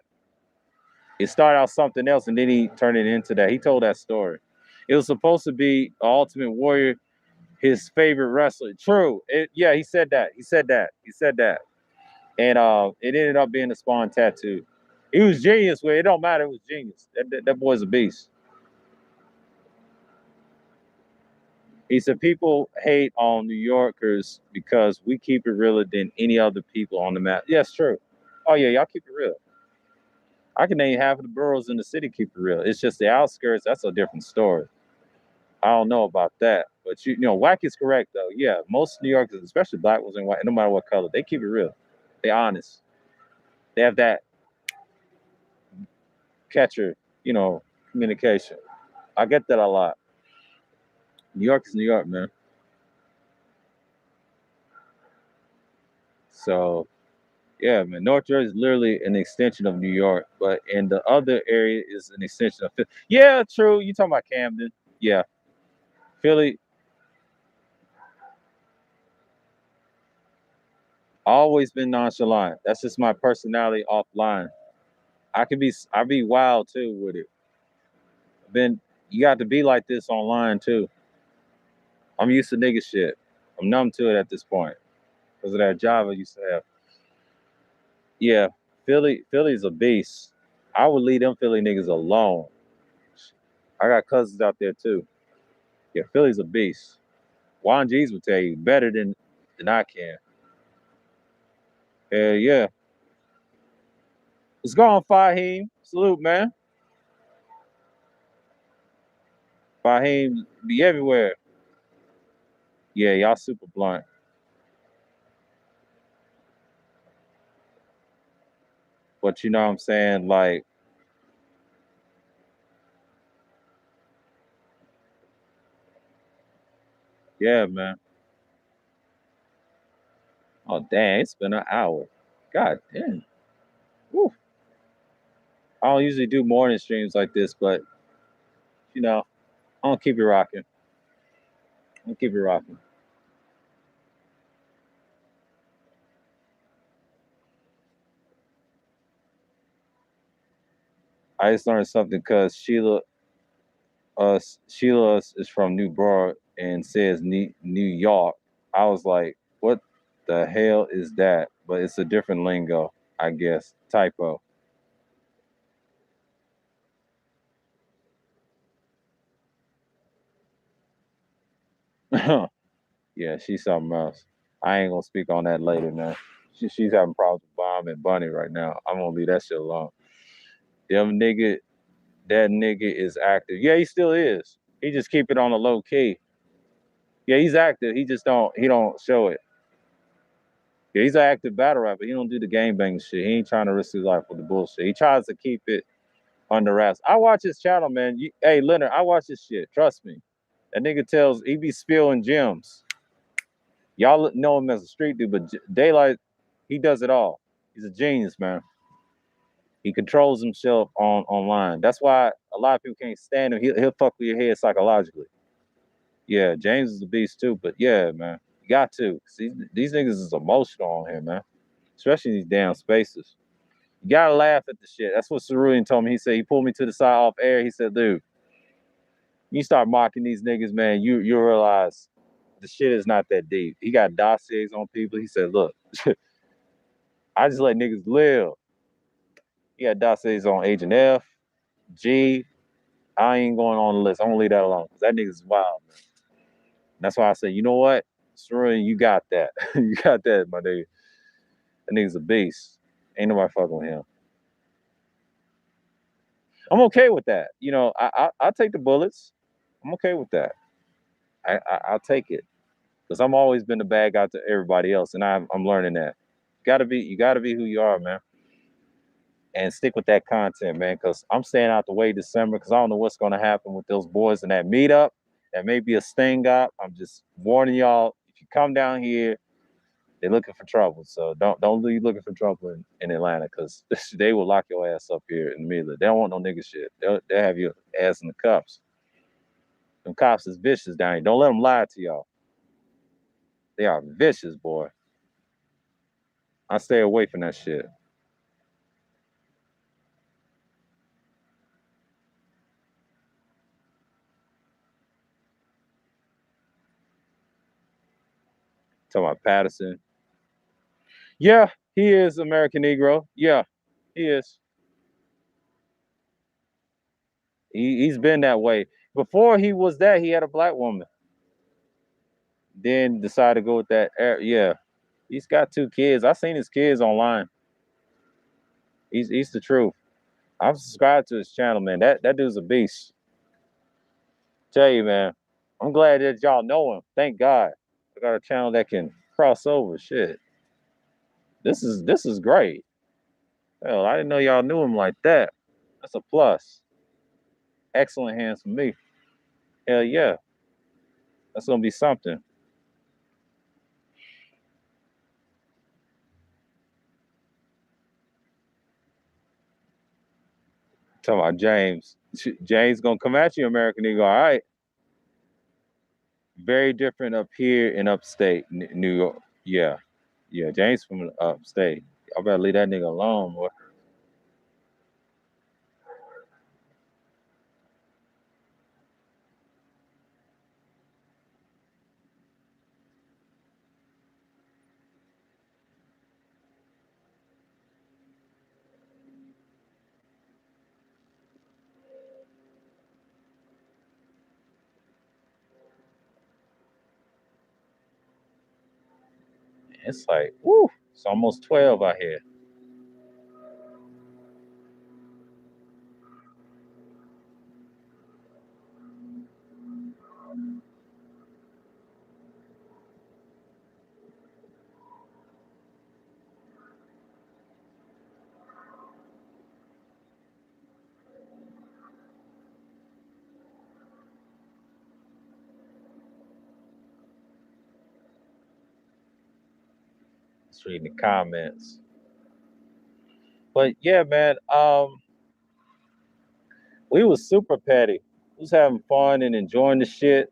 It started out something else, and then he turned it into that. He told that story. It was supposed to be Ultimate Warrior, his favorite wrestler. True. Yeah, he said that. He said that. He said that. And it ended up being a Spawn tattoo. He was genius with it. It don't matter. It was genius. That boy's a beast. He said people hate on New Yorkers because we keep it realer than any other people on the map. Yes, true. Oh yeah, y'all keep it real. I can name half of the boroughs in the city keep it real. It's just the outskirts. That's a different story. I don't know about that, but you know, whack is correct though. Yeah, most New Yorkers, especially black ones and white, no matter what color, they keep it real. They honest. They have that catcher, you know, communication. I get that a lot. New York is New York, man. So yeah, man. North Jersey is literally an extension of New York, but and the other area is an extension of Philly. Yeah, true. You talking about Camden? Yeah, Philly. Always been nonchalant. That's just my personality offline. I be wild too with it. Been you got to be like this online too. I'm used to nigga shit. I'm numb to it at this point because of that job I used to have. Yeah, Philly's a beast. I would leave them Philly niggas alone. I got cousins out there too. Yeah, Philly's a beast. Juan G's would tell you better than I can. Yeah. Let's go on, Fahim. Salute, man. Fahim be everywhere. Yeah, y'all super blunt. But you know what I'm saying? Like, yeah, man. Oh, dang, it's been an hour. God damn. Woo. I don't usually do morning streams like this, but, you know, I'm going to keep it rocking. I'm going to keep it rocking. I just learned something because Sheila is from New Broad and says New York. I was like, what the hell is that? But it's a different lingo, I guess. Typo. Yeah, she's something else. I ain't gonna speak on that later, man. She's having problems with Bomb and Bunny right now. I'm gonna leave that shit alone. Them nigga, that nigga is active. Yeah, he still is. He just keep it on a low key. Yeah, he's active. He don't show it. Yeah, he's an active battle rapper. He don't do the gang bang shit. He ain't trying to risk his life with the bullshit. He tries to keep it under wraps. I watch his channel, man. Hey, Leonard, I watch his shit. Trust me. That nigga tells he be spilling gems. Y'all know him as a street dude, but Daylight, he does it all. He's a genius, man. He controls himself online. That's why a lot of people can't stand him. He'll fuck with your head psychologically. Yeah, James is a beast too, but yeah, man, you got to. See, these niggas is emotional on here, man. Especially in these damn spaces. You gotta laugh at the shit. That's what Cerulean told me. He said he pulled me to the side off air. He said, dude, you start mocking these niggas, man, you realize the shit is not that deep. He got dossiers on people. He said, look, I just let niggas live. He got dossiers on Agent F, G. I ain't going on the list. I'm gonna leave that alone. That nigga's wild, man. That's why I said, you know what? Cerulean, you got that. You got that, my nigga. That nigga's a beast. Ain't nobody fucking with him. I'm okay with that. You know, I'll take the bullets. I'm okay with that. I'll take it because I'm always been the bad guy to everybody else, and I'm learning that. You gotta be who you are, man, and stick with that content, man. Because I'm staying out the way December because I don't know what's gonna happen with those boys in that meetup. That may be a sting up. I'm just warning y'all. If you come down here, they're looking for trouble. So don't leave looking for trouble in Atlanta because they will lock your ass up here in the middle. They don't want no nigga shit. They'll have your ass in the cuffs. Them cops is vicious down here. Don't let them lie to y'all. They are vicious, boy. I stay away from that shit. Talking about Patterson. Yeah, he is American Negro. Yeah, he is. He's been that way. Before he was that, he had a black woman. then decided to go with that. Yeah, he's got 2 kids. I seen his kids online. He's the truth. I'm subscribed to his channel, man. That dude's a beast. Tell you, man. I'm glad that y'all know him. Thank God. I got a channel that can cross over. Shit. This is great. Hell, I didn't know y'all knew him like that. That's a plus. Excellent hands for me. Hell yeah. That's gonna be something. Talking about James. James gonna come at you, American Eagle. All right. Very different up here in upstate New York. Yeah. Yeah. James from upstate. I better leave that nigga alone, boy. It's like, woo, it's almost 12 out here. Just reading the comments. But yeah, man, we was super petty. We was having fun and enjoying the shit.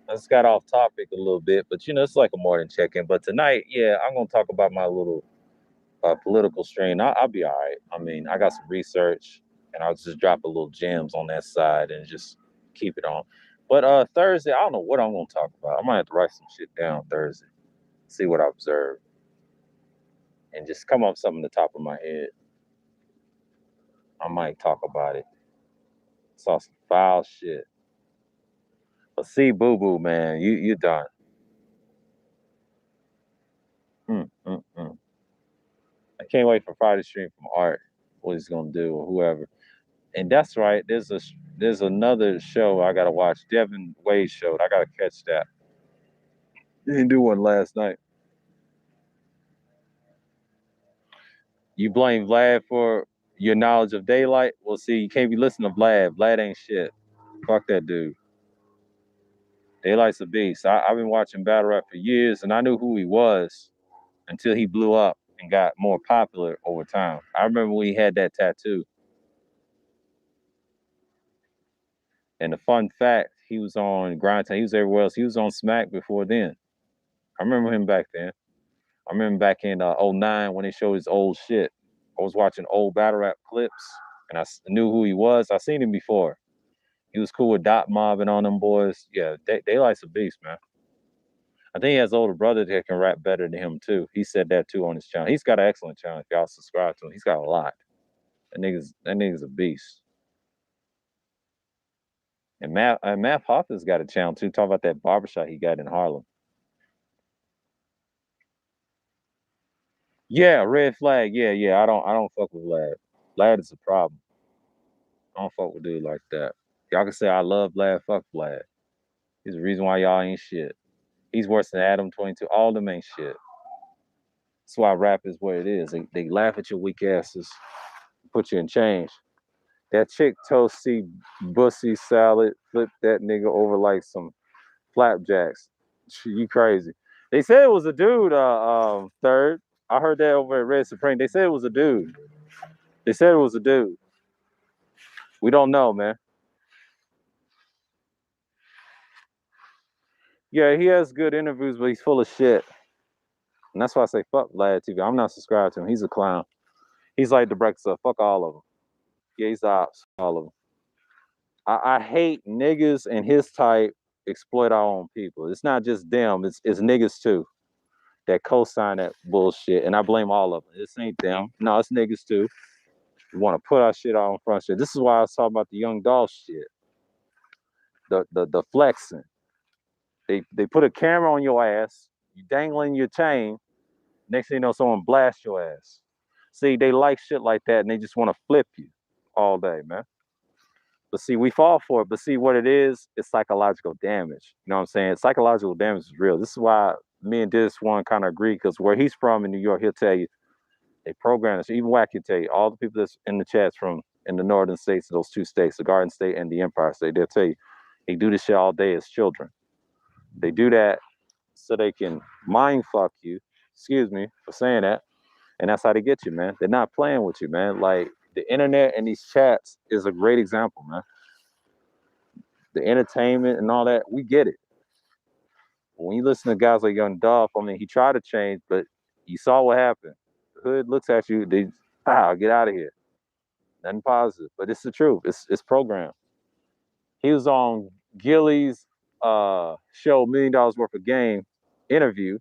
I just got off topic a little bit, but it's like a morning check-in. But tonight, yeah, I'm gonna talk about my little political strain. I'll be all right. I mean, I got some research, and I'll just drop a little gems on that side and just keep it on. But Thursday, I don't know what I'm gonna talk about. I might have to write some shit down Thursday, see what I observed, and just come up with something on the top of my head. I might talk about it. Saw some foul shit. But see, Boo Boo, man, you done. Mm, mm, mm. I can't wait for Friday stream from Art. What he's gonna do or whoever. And that's right. There's another show I gotta watch. Devin Wade's show. I gotta catch that. He didn't do one last night. You blame Vlad for your knowledge of daylight? Well, see, you can't be listening to Vlad. Vlad ain't shit. Fuck that dude. Daylight's a beast. I've been watching battle rap for years, and I knew who he was until he blew up and got more popular over time. I remember when he had that tattoo. And the fun fact, he was on Grind Time. He was everywhere else. He was on Smack before then. I remember him back then. I remember back in '09 when they showed his old shit. I was watching old battle rap clips, and I knew who he was. I seen him before. He was cool with Dot Mob and all them boys. Yeah, Daylight's a beast, man. I think he has an older brother that can rap better than him too. He said that too on his channel. He's got an excellent channel. If y'all subscribe to him, he's got a lot. That nigga's a beast. And Matt Hoffa's got a channel too. Talk about that barbershop he got in Harlem. Yeah, red flag. Yeah, yeah. I don't fuck with Vlad. Vlad is a problem. I don't fuck with dude like that. Y'all can say I love Vlad, fuck Vlad. He's the reason why y'all ain't shit. He's worse than Adam 22. All them ain't shit. That's why rap is what it is. They laugh at your weak asses, put you in change. That chick toasty bussy salad flipped that nigga over like some flapjacks. You crazy. They said it was a dude, third. I heard that over at Red Supreme. They said it was a dude. They said it was a dude. We don't know, man. Yeah, he has good interviews, but he's full of shit. And that's why I say fuck Vlad TV. I'm not subscribed to him. He's a clown. He's like the breakfast of fuck all of them. Yeah, he's ops, all of them. I hate niggas and his type exploit our own people. It's not just them, it's niggas too that co-sign that bullshit. And I blame all of them. This ain't them. No, it's niggas too. We want to put our shit on front shit. This is why I was talking about the young doll shit. The flexing. They put a camera on your ass, you dangling your chain. Next thing you know, someone blasts your ass. See, they like shit like that, and they just want to flip you all day, man. But see, we fall for it. But see, what it is, it's psychological damage. You know what I'm saying? Psychological damage is real. This is why me and this one kind of agree, because where he's from in New York, he'll tell you they program us. Even Wack can tell you, all the people that's in the chats from in the northern states, those two states, the Garden State and the Empire State, they'll tell you they do this shit all day as children. They do that so they can mind fuck you. Excuse me for saying that. And that's how they get you, man. They're not playing with you, man. Like the internet and these chats is a great example, man. The entertainment and all that, we get it. When you listen to guys like Young Dolph, I mean, he tried to change, but you saw what happened. The hood looks at you, they, get out of here. Nothing positive, but it's the truth. It's programmed. He was on Gilly's show, $1 Million Worth of Game interview.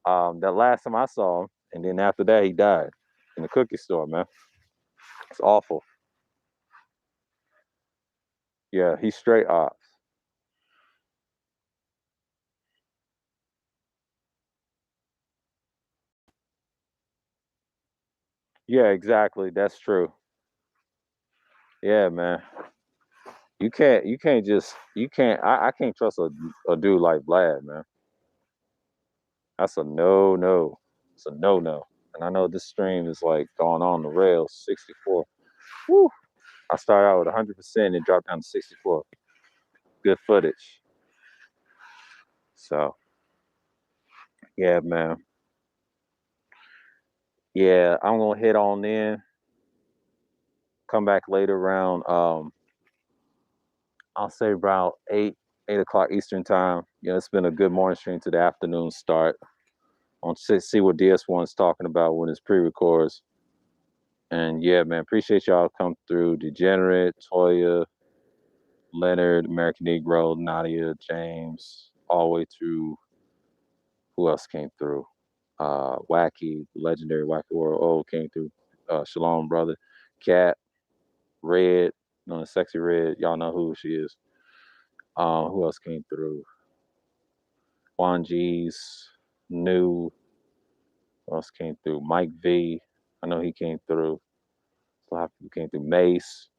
That last time I saw him, and then after that, he died in the cookie store, man. It's awful. Yeah, he's straight ops. Yeah, exactly. That's true. Yeah, man. I can't trust a dude like Vlad, man. That's a no. It's a no. And I know this stream is like going on the rails, 64. Woo. I started out with 100% and dropped down to 64. Good footage. So, yeah, man. Yeah, I'm gonna head on in. Come back later around I'll say about 8 o'clock Eastern time. You know, it's been a good morning stream to the afternoon start. On see what DS1's talking about when it's pre-records. And yeah, man, appreciate y'all come through. Degenerate, Toya, Leonard, American Negro, Nadia, James, all the way through. Who else came through? Wacky, legendary Wacky World O came through. Shalom, brother. Cat, Red, known as Sexy Red. Y'all know who she is. Who else came through? Juan G's, New. Who else came through? Mike V. I know he came through. A lot of people came through. Mace.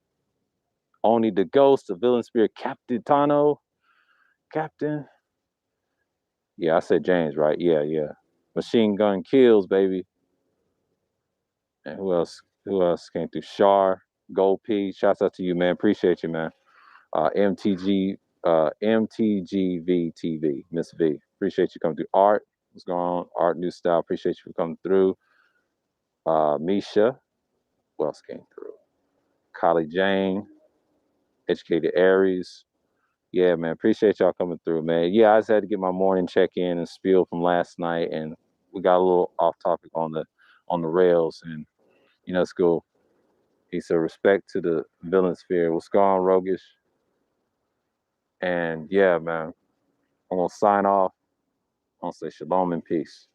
Only the Ghost, the Villain Spirit, Captain Tano. Captain. Yeah, I said James, right? Yeah. Machine Gun Kills, baby. And who else? Who else came through? Shar, Gold P. Shouts out to you, man. Appreciate you, man. MTGV TV, Miss V. Appreciate you coming through. Art, what's going on? Art New Style. Appreciate you for coming through. Misha, who else came through? Kylie Jane, Educated Aries. Yeah, man. Appreciate y'all coming through, man. Yeah, I just had to get my morning check in and spiel from last night, and we got a little off topic on the rails, and it's cool. He said respect to the villain sphere. What's going on, Rogish? And yeah, man, I'm gonna sign off. I'm gonna say shalom and peace.